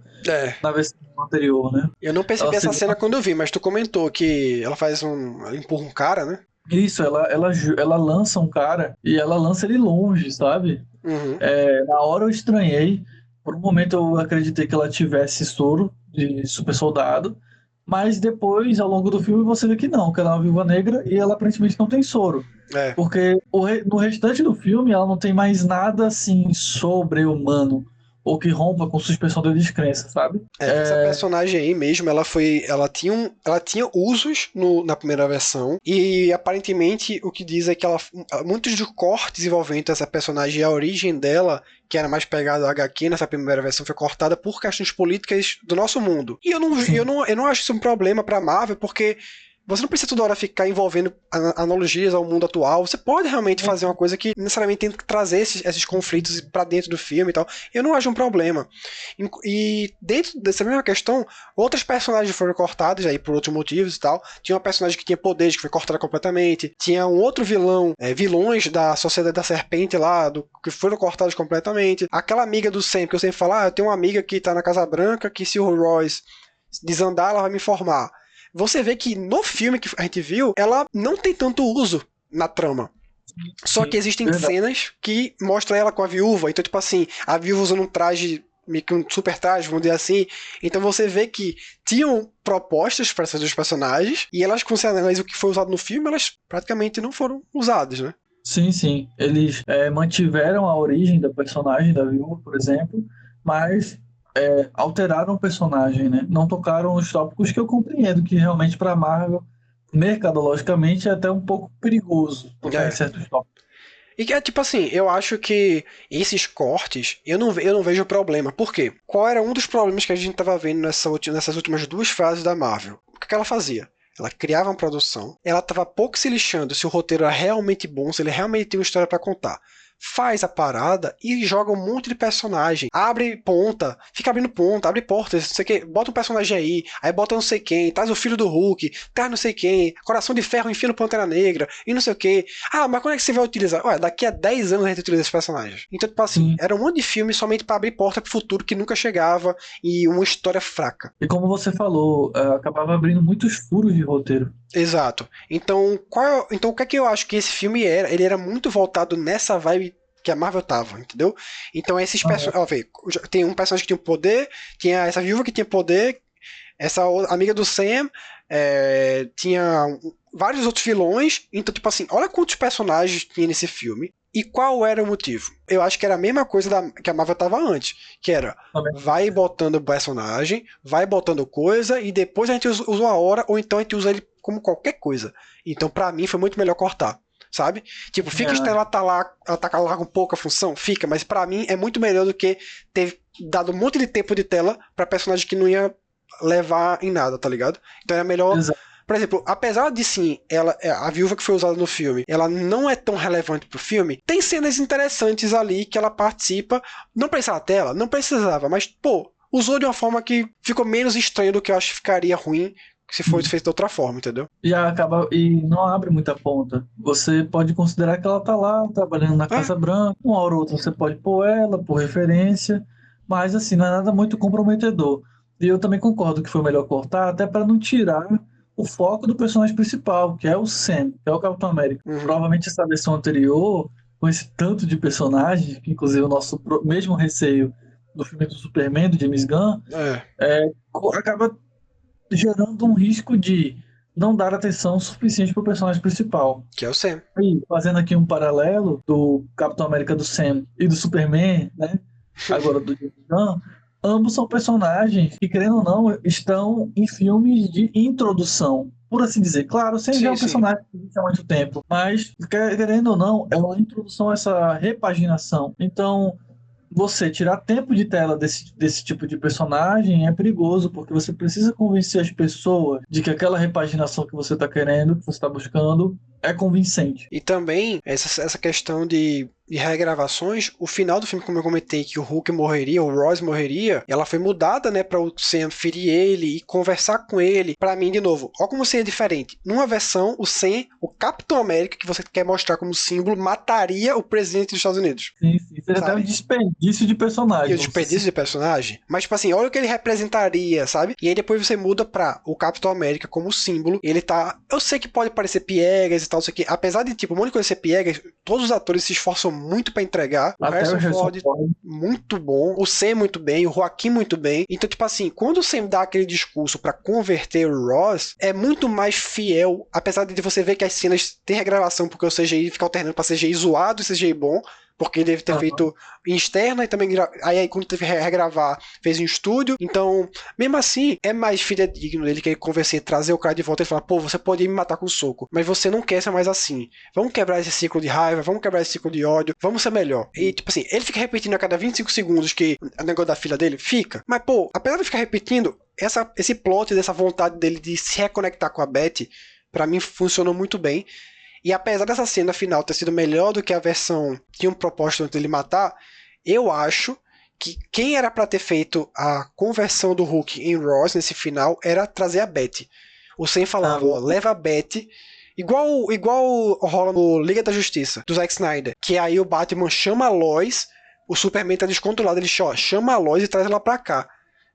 anterior, né? Eu não percebi essa cena quando eu vi, mas tu comentou que ela ela empurra um cara, né? Isso, ela lança um cara e ela lança ele longe, sabe? Uhum. Na hora eu estranhei, por um momento eu acreditei que ela tivesse soro de super soldado, mas depois, ao longo do filme, você vê que não, que ela é uma viúva negra e ela aparentemente não tem soro. Porque no restante do filme ela não tem mais nada assim sobre-humano ou que rompa com suspensão de descrença, sabe? Essa personagem aí mesmo, ela tinha usos na primeira versão e aparentemente o que diz é que muitos dos cortes envolvendo essa personagem e a origem dela, que era mais pegada a HQ nessa primeira versão, foi cortada por questões políticas do nosso mundo. E eu não acho isso um problema pra Marvel, porque você não precisa toda hora ficar envolvendo analogias ao mundo atual. Você pode realmente fazer uma coisa que necessariamente tem que trazer esses conflitos pra dentro do filme e tal. Eu não acho um problema. E dentro dessa mesma questão, outras personagens foram cortadas aí por outros motivos e tal. Tinha uma personagem que tinha poderes que foi cortada completamente. Tinha um outro vilões da Sociedade da Serpente lá, que foram cortados completamente. Aquela amiga do Sam, que eu sempre falo, eu tenho uma amiga que tá na Casa Branca, que se o Royce desandar, ela vai me informar. Você vê que no filme que a gente viu, ela não tem tanto uso na trama. Só que existem cenas que mostram ela com a viúva. Então, tipo assim, a viúva usando um traje, meio que um super traje, vamos dizer assim. Então você vê que tinham propostas para essas duas personagens. E elas, quando você analisa o que foi usado no filme, elas praticamente não foram usadas, né? Sim. Eles mantiveram a origem da personagem da viúva, por exemplo, mas alteraram o personagem, né? Não tocaram os tópicos que eu compreendo que realmente para Marvel, mercadologicamente, é até um pouco perigoso tocar em certos tópicos. E tipo assim, eu acho que esses cortes, eu não vejo problema. Por quê? Qual era um dos problemas que a gente estava vendo nessas últimas duas fases da Marvel? O que ela fazia? Ela criava uma produção, ela estava pouco se lixando se o roteiro era realmente bom, se ele realmente tem uma história para contar. Faz a parada e joga um monte de personagem. Abre ponta, fica abrindo ponta, abre portas, não sei o que, bota um personagem aí bota não sei quem, traz o filho do Hulk, traz não sei quem, Coração de Ferro enfia no Pantera Negra, e não sei o que. Mas quando é que você vai utilizar? Daqui a 10 anos a gente utiliza esses personagens. Então, tipo assim, era um monte de filme somente para abrir porta pro futuro que nunca chegava e uma história fraca. E como você falou, acabava abrindo muitos furos de roteiro. Exato. Então, o que é que eu acho que esse filme era? Ele era muito voltado nessa vibe que a Marvel tava, entendeu? Então esses personagens... tem um personagem que tinha poder, tinha essa viúva que tinha poder, essa amiga do Sam, tinha vários outros vilões. Então, tipo assim, olha quantos personagens tinha nesse filme. E qual era o motivo? Eu acho que era a mesma coisa que a Marvel tava antes, que era, vai botando personagem, vai botando coisa, e depois a gente usa uma hora, ou então a gente usa ele como qualquer coisa. Então, pra mim, foi muito melhor cortar, sabe? Tipo, fica ela tá lá com pouca função? Fica, mas pra mim é muito melhor do que ter dado um monte de tempo de tela pra personagem que não ia levar em nada, tá ligado? Então era melhor... Exato. Por exemplo, apesar de sim, a viúva que foi usada no filme, ela não é tão relevante pro filme, tem cenas interessantes ali que ela participa. Não precisava dela? Não precisava, mas, pô, usou de uma forma que ficou menos estranho do que eu acho que ficaria ruim se fosse feito de outra forma, entendeu? E não abre muita ponta. Você pode considerar que ela tá lá trabalhando na Casa Branca, uma hora ou outra você pode pôr ela por referência, mas assim, não é nada muito comprometedor. E eu também concordo que foi melhor cortar, até para não tirar o foco do personagem principal, que é o Sam, que é o Capitão América. Provavelmente essa versão anterior, com esse tanto de personagens, que inclusive o nosso mesmo receio do filme do Superman, do James Gunn, acaba gerando um risco de não dar atenção suficiente para o personagem principal. Que é o Sam. E fazendo aqui um paralelo do Capitão América do Sam e do Superman, né? Agora do James Gunn, ambos são personagens que, querendo ou não, estão em filmes de introdução, por assim dizer. Claro, Sam já é um personagem que existe há muito tempo, mas, querendo ou não, é uma introdução a essa repaginação. Então, você tirar tempo de tela desse tipo de personagem é perigoso, porque você precisa convencer as pessoas de que aquela repaginação que você está querendo, que você está buscando, é convincente. E também, essa questão de regravações, o final do filme, como eu comentei, que o Hulk morreria, o Ross morreria, ela foi mudada, né, para o Sam ferir ele e conversar com ele. Pra mim, de novo, olha como seria diferente. Numa versão, o Sam, o Capitão América, que você quer mostrar como símbolo, mataria o presidente dos Estados Unidos. Sim, seria até um desperdício de personagem. E o desperdício de personagem? Mas, tipo assim, olha o que ele representaria, sabe? E aí depois você muda pra o Capitão América como símbolo. Ele tá... Eu sei que pode parecer piegas e tal, isso aqui. Apesar de, tipo, um monte de coisa ser piegas, todos os atores se esforçam muito pra entregar. O Harrison Ford, muito bom. O Sam, muito bem. O Joaquim, muito bem. Então, tipo assim, quando o Sam dá aquele discurso pra converter o Ross, é muito mais fiel. Apesar de você ver que as cenas têm regravação, porque o CGI fica alternando pra CGI zoado e CGI bom. Porque ele deve ter feito em externa e também aí quando teve que regravar, fez em estúdio. Então, mesmo assim, é mais fidedigno dele que ele convencer, trazer o cara de volta e falar, pô, você pode me matar com soco, mas você não quer ser mais assim. Vamos quebrar esse ciclo de raiva, vamos quebrar esse ciclo de ódio, vamos ser melhor. E, tipo assim, ele fica repetindo a cada 25 segundos que o negócio da filha dele fica. Mas, pô, apesar de ficar repetindo, esse plot dessa vontade dele de se reconectar com a Betty, pra mim funcionou muito bem. E apesar dessa cena final ter sido melhor do que a versão que tinha um propósito antes dele matar, eu acho que quem era pra ter feito a conversão do Hulk em Ross nesse final era trazer a Betty. O Sam falava, ó, leva a Betty, igual rola no Liga da Justiça, do Zack Snyder, que aí o Batman chama a Lois, o Superman tá descontrolado, ele chama a Lois e traz ela pra cá.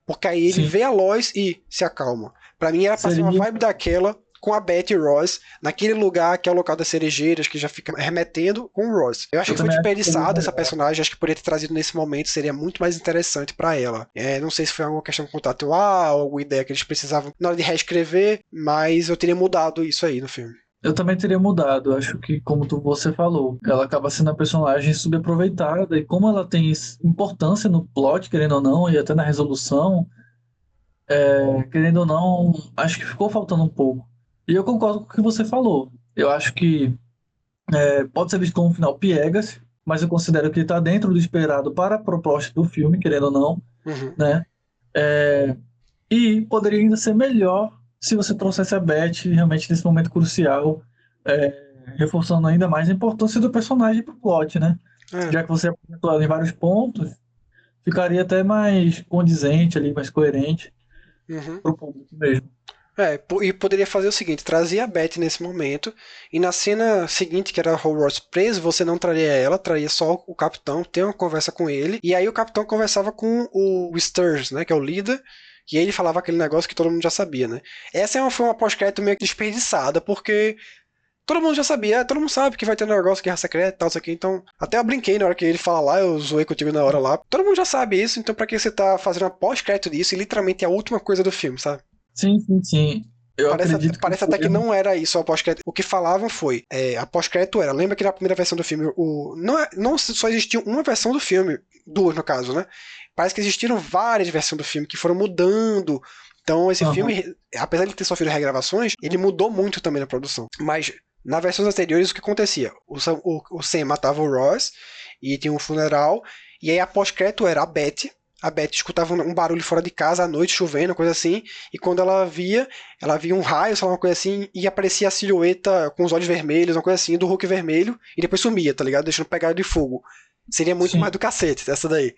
Porque aí ele vê a Lois e se acalma. Pra mim era pra ser uma vibe daquela, com a Betty e Ross, naquele lugar que é o local das cerejeiras, que já fica remetendo com o Ross. Eu acho que foi desperdiçado essa personagem, acho que poderia ter trazido nesse momento, seria muito mais interessante pra ela. Não sei se foi alguma questão contratual, alguma ideia que eles precisavam na hora de reescrever, mas eu teria mudado isso aí no filme. Eu também teria mudado, acho que como você falou, ela acaba sendo a personagem subaproveitada, e como ela tem importância no plot, querendo ou não, e até na resolução, querendo ou não, acho que ficou faltando um pouco. E eu concordo com o que você falou. Eu acho que pode ser visto como um final piegas, mas eu considero que ele está dentro do esperado para a proposta do filme, querendo ou não, né? E poderia ainda ser melhor se você trouxesse a Beth realmente nesse momento crucial, reforçando ainda mais a importância do personagem pro plot, né? Já que você apresentou ela em vários pontos, ficaria até mais condizente ali, mais coerente pro público mesmo. E poderia fazer o seguinte, trazer a Betty nesse momento, e na cena seguinte, que era o Ross preso, você não traria ela, traria só o capitão, ter uma conversa com ele, e aí o capitão conversava com o Sturges, né, que é o líder, e ele falava aquele negócio que todo mundo já sabia, né. Essa foi uma pós-crédito meio que desperdiçada, porque todo mundo já sabia, todo mundo sabe que vai ter um negócio, guerra secreta e tal, isso aqui, então até eu brinquei na hora que ele fala lá, eu zoei contigo na hora lá, todo mundo já sabe isso, então pra que você tá fazendo uma pós-crédito disso, e literalmente é a última coisa do filme, sabe? Sim. Eu Parece, acredito que parece até que não era isso a pós-crédito. O que falavam foi, a pós-crédito era, lembra que na primeira versão do filme, não só existiu uma versão do filme, duas no caso, né? Parece que existiram várias versões do filme que foram mudando. Então esse Aham. filme, apesar de ter sofrido regravações, ele mudou muito também na produção. Mas nas versões anteriores o que acontecia? O Sam matava o Ross e tinha um funeral, e aí a pós-crédito era a Beth. A Beth escutava um barulho fora de casa à noite, chovendo, coisa assim, e quando ela via um raio, sei lá, uma coisa assim, e aparecia a silhueta com os olhos vermelhos, uma coisa assim, do Hulk vermelho, e depois sumia, tá ligado? Deixando pegar de fogo. Seria muito Sim. mais do cacete, essa daí.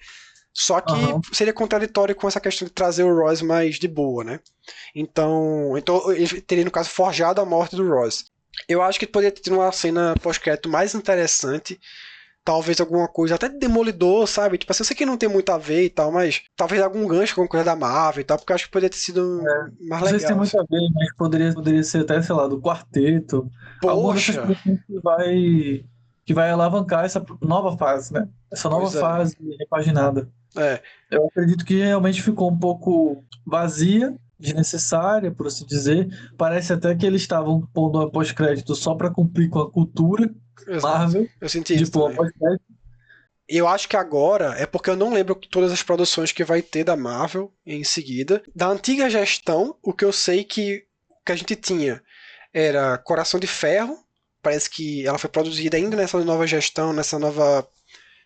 Só que Aham. seria contraditório com essa questão de trazer o Ross mais de boa, né? Então ele teria, no caso, forjado a morte do Ross. Eu acho que poderia ter uma cena pós-crédito mais interessante, talvez alguma coisa até de Demolidor, sabe? Tipo assim, eu sei que não tem muito a ver e tal, mas talvez algum gancho com alguma coisa da Marvel e tal, porque eu acho que poderia ter sido mais Não sei se tem legal, muito assim. a ver, mas poderia ser até, sei lá, do quarteto. Alguma dessas Poxa! produções que vai alavancar essa nova fase, né? Essa nova Pois é. fase repaginada. É. Eu acredito que realmente ficou um pouco vazia, desnecessária, por assim dizer. Parece até que eles estavam pondo a pós-crédito só para cumprir com a cultura Exato. Marvel, Eu senti de isso pôr a também. pós-crédito. Eu acho que agora é porque eu não lembro todas as produções que vai ter da Marvel em seguida. Da antiga gestão, o que eu sei que a gente tinha era Coração de Ferro. Parece que ela foi produzida ainda nessa nova gestão, nessa nova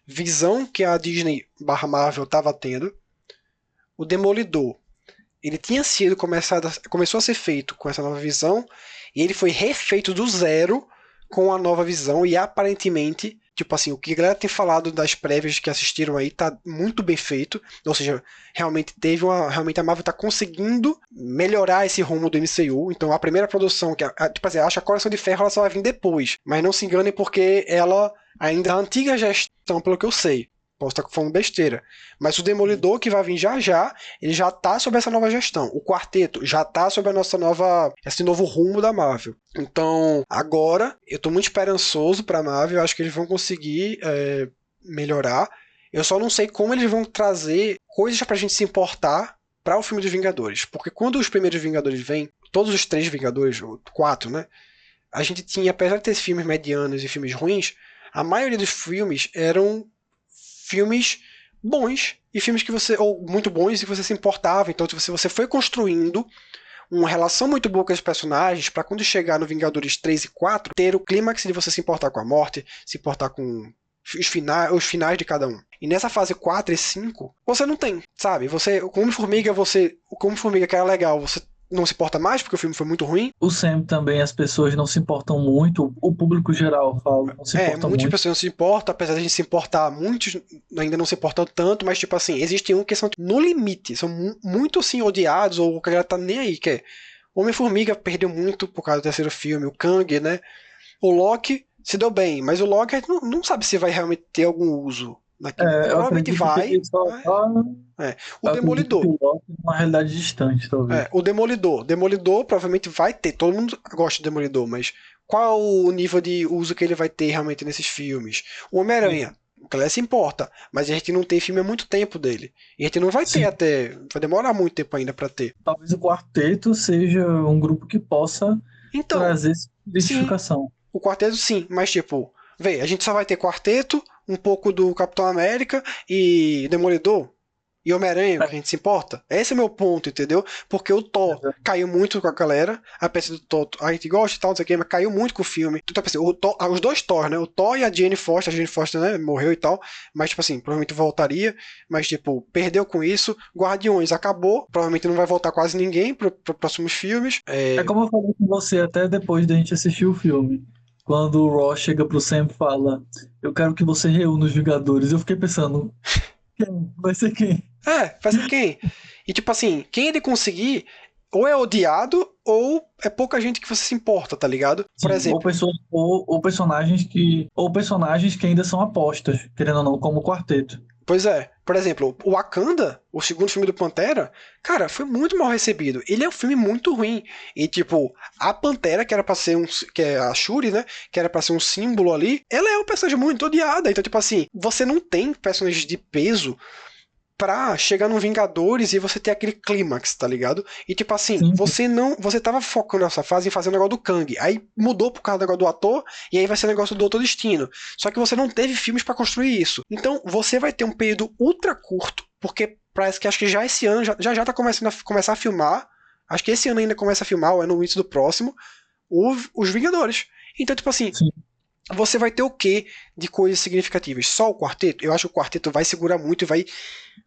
visão que a Disney barra Marvel estava tendo. O Demolidor, ele tinha sido começou a ser feito com essa nova visão e ele foi refeito do zero com a nova visão e aparentemente, tipo assim, o que a galera tem falado das prévias que assistiram aí tá muito bem feito, ou seja, realmente a Marvel tá conseguindo melhorar esse rumo do MCU. Então a primeira produção tipo assim, acho que a Coração de Ferro ela só vai vir depois, mas não se enganem porque ela ainda é a antiga gestão, pelo que eu sei. Posso estar falando besteira. Mas o Demolidor, que vai vir já já, ele já tá sob essa nova gestão. O Quarteto já tá sob esse novo rumo da Marvel. Então, agora, eu tô muito esperançoso pra Marvel. Eu acho que eles vão conseguir melhorar. Eu só não sei como eles vão trazer coisas pra gente se importar para o filme dos Vingadores. Porque quando os primeiros Vingadores vêm, todos os três Vingadores, ou quatro, né? A gente tinha, apesar de ter filmes medianos e filmes ruins, a maioria dos filmes eram filmes bons e filmes que ou muito bons e que você se importava. Então, se você foi construindo uma relação muito boa com os personagens para quando chegar no Vingadores 3 e 4 ter o clímax de você se importar com a morte, se importar com os finais de cada um. E nessa fase 4 e 5, você não tem, sabe? Você, o Homem-Formiga que era legal, você não se importa mais porque o filme foi muito ruim. O Sam também, as pessoas não se importam muito, o público geral, eu falo, não se importa Muitas muito. pessoas não se importam, apesar de a gente se importar, muitos ainda não se importam tanto, mas, tipo assim, existem um que são no limite, são muito, assim, odiados, ou que a galera tá nem aí, que é Homem-Formiga perdeu muito por causa do terceiro filme, o Kang, né? O Loki se deu bem, mas o Loki a gente não sabe se vai realmente ter algum uso naquilo. Eu Provavelmente acredito que vai, ele só mas... tá. O Eu acredito que Demolidor. o Loki é uma realidade distante, talvez. O Demolidor. Demolidor provavelmente vai ter. Todo mundo gosta de Demolidor, mas qual o nível de uso que ele vai ter realmente nesses filmes? O Homem-Aranha. O galera se importa, mas a gente não tem filme há muito tempo dele. E a gente não vai ter Sim, até. Vai demorar muito tempo ainda pra ter. talvez o quarteto seja um grupo que possa Então, trazer essa sim, identificação. o quarteto sim, mas tipo, vê, a gente só vai ter quarteto, um pouco do Capitão América e Demolidor. E Homem-Aranha, É, a gente se importa? Esse é o meu ponto, entendeu? Porque o Thor caiu muito com a galera, a peça do Thor, a gente gosta e tal, não sei o que, mas caiu muito com o filme. Então, tipo assim, os dois Thor, né? O Thor e a Jane Foster, né, morreu e tal, mas, tipo assim, provavelmente voltaria, mas, tipo, perdeu com isso. Guardiões acabou, provavelmente não vai voltar quase ninguém para próximos filmes. é como eu falei com você até depois da gente assistir o filme. Quando o Ross chega pro Sam e fala: Eu quero que você reúna os Vingadores. Eu fiquei pensando: quem? Vai ser quem? Vai ser quem? E, tipo assim, quem ele conseguir, ou é odiado, ou é pouca gente que você se importa, tá ligado? Por Sim, exemplo, ou personagens que ainda são apostas, querendo ou não, como o quarteto. pois é, por exemplo, o Wakanda, o segundo filme do Pantera, cara, foi muito mal recebido. Ele é um filme muito ruim. E, tipo, a Pantera, que era pra ser que é a Shuri, né? Que era pra ser um símbolo ali, ela é uma personagem muito odiada. Então, tipo assim, você não tem personagens de peso pra chegar no Vingadores e você ter aquele clímax, tá ligado? E tipo assim, Sim, você tava focando nessa fase em fazer o negócio do Kang, aí mudou por causa do negócio do ator, e aí vai ser o negócio do Doutor Destino. Só que você não teve filmes pra construir isso. Então, você vai ter um período ultra curto, porque parece que acho que já esse ano, já tá começando a começar a filmar, acho que esse ano ainda começa a filmar, ou é no início do próximo, os Vingadores. Então, tipo assim, sim. você vai ter o quê de coisas significativas? Só o quarteto? Eu acho que o quarteto vai segurar muito e vai.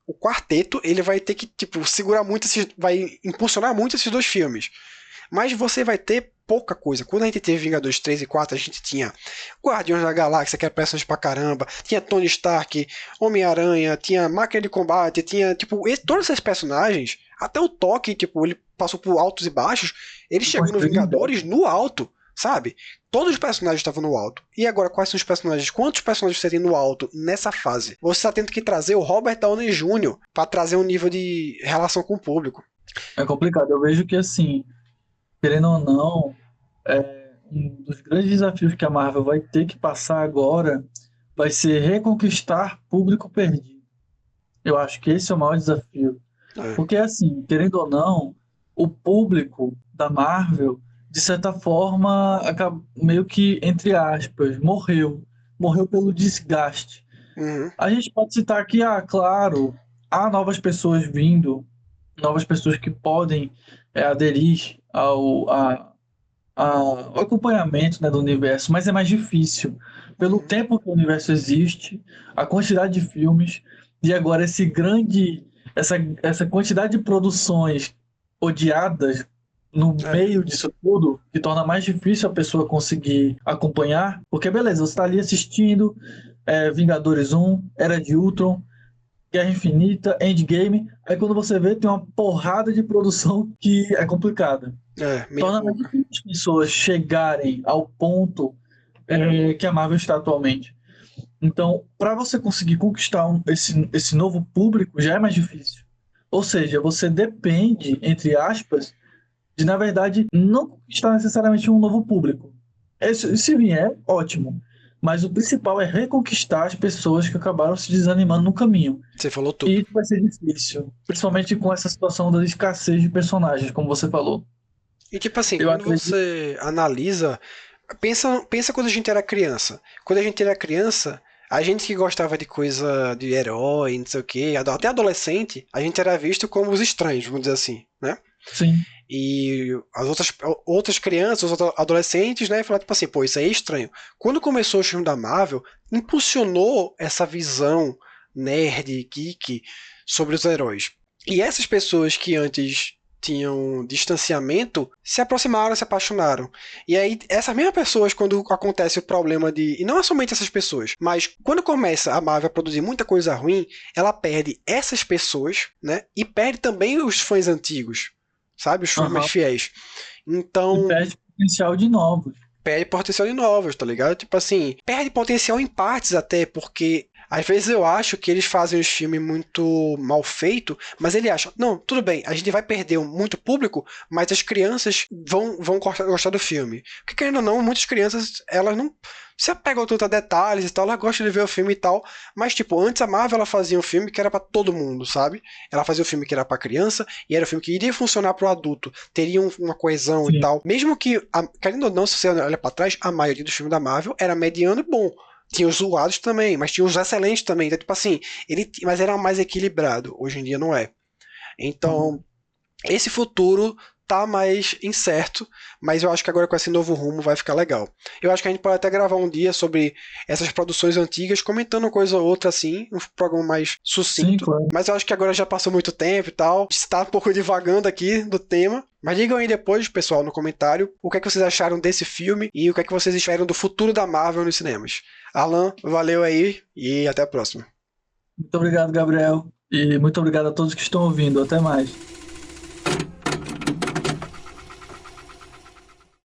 O quarteto, ele vai ter que, tipo, segurar muito, vai impulsionar muito esses dois filmes. Mas você vai ter pouca coisa. Quando a gente teve Vingadores 3 e 4, a gente tinha Guardiões da Galáxia, que é personagem pra caramba, tinha Tony Stark, Homem-Aranha, tinha Máquina de Combate, tinha, tipo, todos esses personagens, até o Toque, tipo, ele passou por altos e baixos, ele chegou no Vingadores no alto, sabe? Todos os personagens estavam no alto. E agora, quais são os personagens? Quantos personagens você tem no alto nessa fase? Você está tendo que trazer o Robert Downey Jr. para trazer um nível de relação com o público. É complicado. Eu vejo que, assim, querendo ou não, um dos grandes desafios que a Marvel vai ter que passar agora vai ser reconquistar público perdido. Eu acho que esse é o maior desafio. É. Porque, assim, querendo ou não, o público da Marvel, de certa forma, meio que, entre aspas, morreu. Morreu pelo desgaste. Uhum. A gente pode citar aqui, claro, há novas pessoas vindo, novas pessoas que podem aderir ao acompanhamento, né, do universo, mas é mais difícil. Pelo Uhum. tempo que o universo existe, a quantidade de filmes, e agora essa quantidade de produções odiadas no É. meio disso tudo, que torna mais difícil a pessoa conseguir acompanhar, porque beleza, você está ali assistindo Vingadores 1, Era de Ultron, Guerra Infinita, Endgame, aí quando você vê tem uma porrada de produção que é complicada. Meia Torna mais boca. difícil as pessoas chegarem ao ponto que a Marvel está atualmente. Então, para você conseguir conquistar esse novo público, já é mais difícil. Ou seja, você depende, entre aspas, de, na verdade, não conquistar necessariamente um novo público. Se vier, ótimo. Mas o principal é reconquistar as pessoas que acabaram se desanimando no caminho. Você falou E tudo. isso vai ser difícil, principalmente com essa situação da escassez de personagens, como você falou. E tipo assim, Eu quando acredito. você analisa, pensa quando a gente era criança. Quando a gente era criança, a gente que gostava de coisa de herói, não sei o quê, até adolescente, a gente era visto como os estranhos, vamos dizer assim, né? Sim, E as outras crianças, os outros adolescentes, né, falaram tipo assim, pô, isso aí é estranho. Quando começou o filme da Marvel, impulsionou essa visão nerd, geek sobre os heróis. E essas pessoas que antes tinham distanciamento, se aproximaram, se apaixonaram. E aí, essas mesmas pessoas, quando acontece o problema de... E não é somente essas pessoas, mas quando começa a Marvel a produzir muita coisa ruim, ela perde essas pessoas, né? E perde também os fãs antigos, sabe? Os fãs mais aham. fiéis. E Então, perde potencial de novos. perde potencial de novos, tá ligado? Tipo assim, perde potencial em partes até, porque às vezes eu acho que eles fazem os filmes muito mal feito, mas ele acha, não, tudo bem, a gente vai perder muito público, mas as crianças vão gostar do filme. Porque querendo ou não, muitas crianças, elas não se apegam tanto a detalhes e tal, elas gostam de ver o filme e tal, mas tipo, antes a Marvel ela fazia um filme que era pra todo mundo, sabe? Ela fazia um filme que era pra criança e era um filme que iria funcionar pro adulto, teria uma coesão e Sim, tal. Mesmo que, querendo ou não, se você olha pra trás, a maioria dos filmes da Marvel era mediano e bom. Tinha os zoados também, mas tinha os excelentes também. Então, tipo assim, mas era mais equilibrado. Hoje em dia não é. Então, esse futuro tá mais incerto, mas eu acho que agora com esse novo rumo vai ficar legal. Eu acho que a gente pode até gravar um dia sobre essas produções antigas, comentando uma coisa ou outra assim, um programa mais sim, sucinto. claro. Mas eu acho que agora já passou muito tempo e tal, está um pouco divagando aqui do tema. Mas digam aí depois, pessoal, no comentário, o que é que vocês acharam desse filme e o que é que vocês esperam do futuro da Marvel nos cinemas. Alan, valeu aí e até a próxima. Muito obrigado, Gabriel. E muito obrigado a todos que estão ouvindo. Até mais.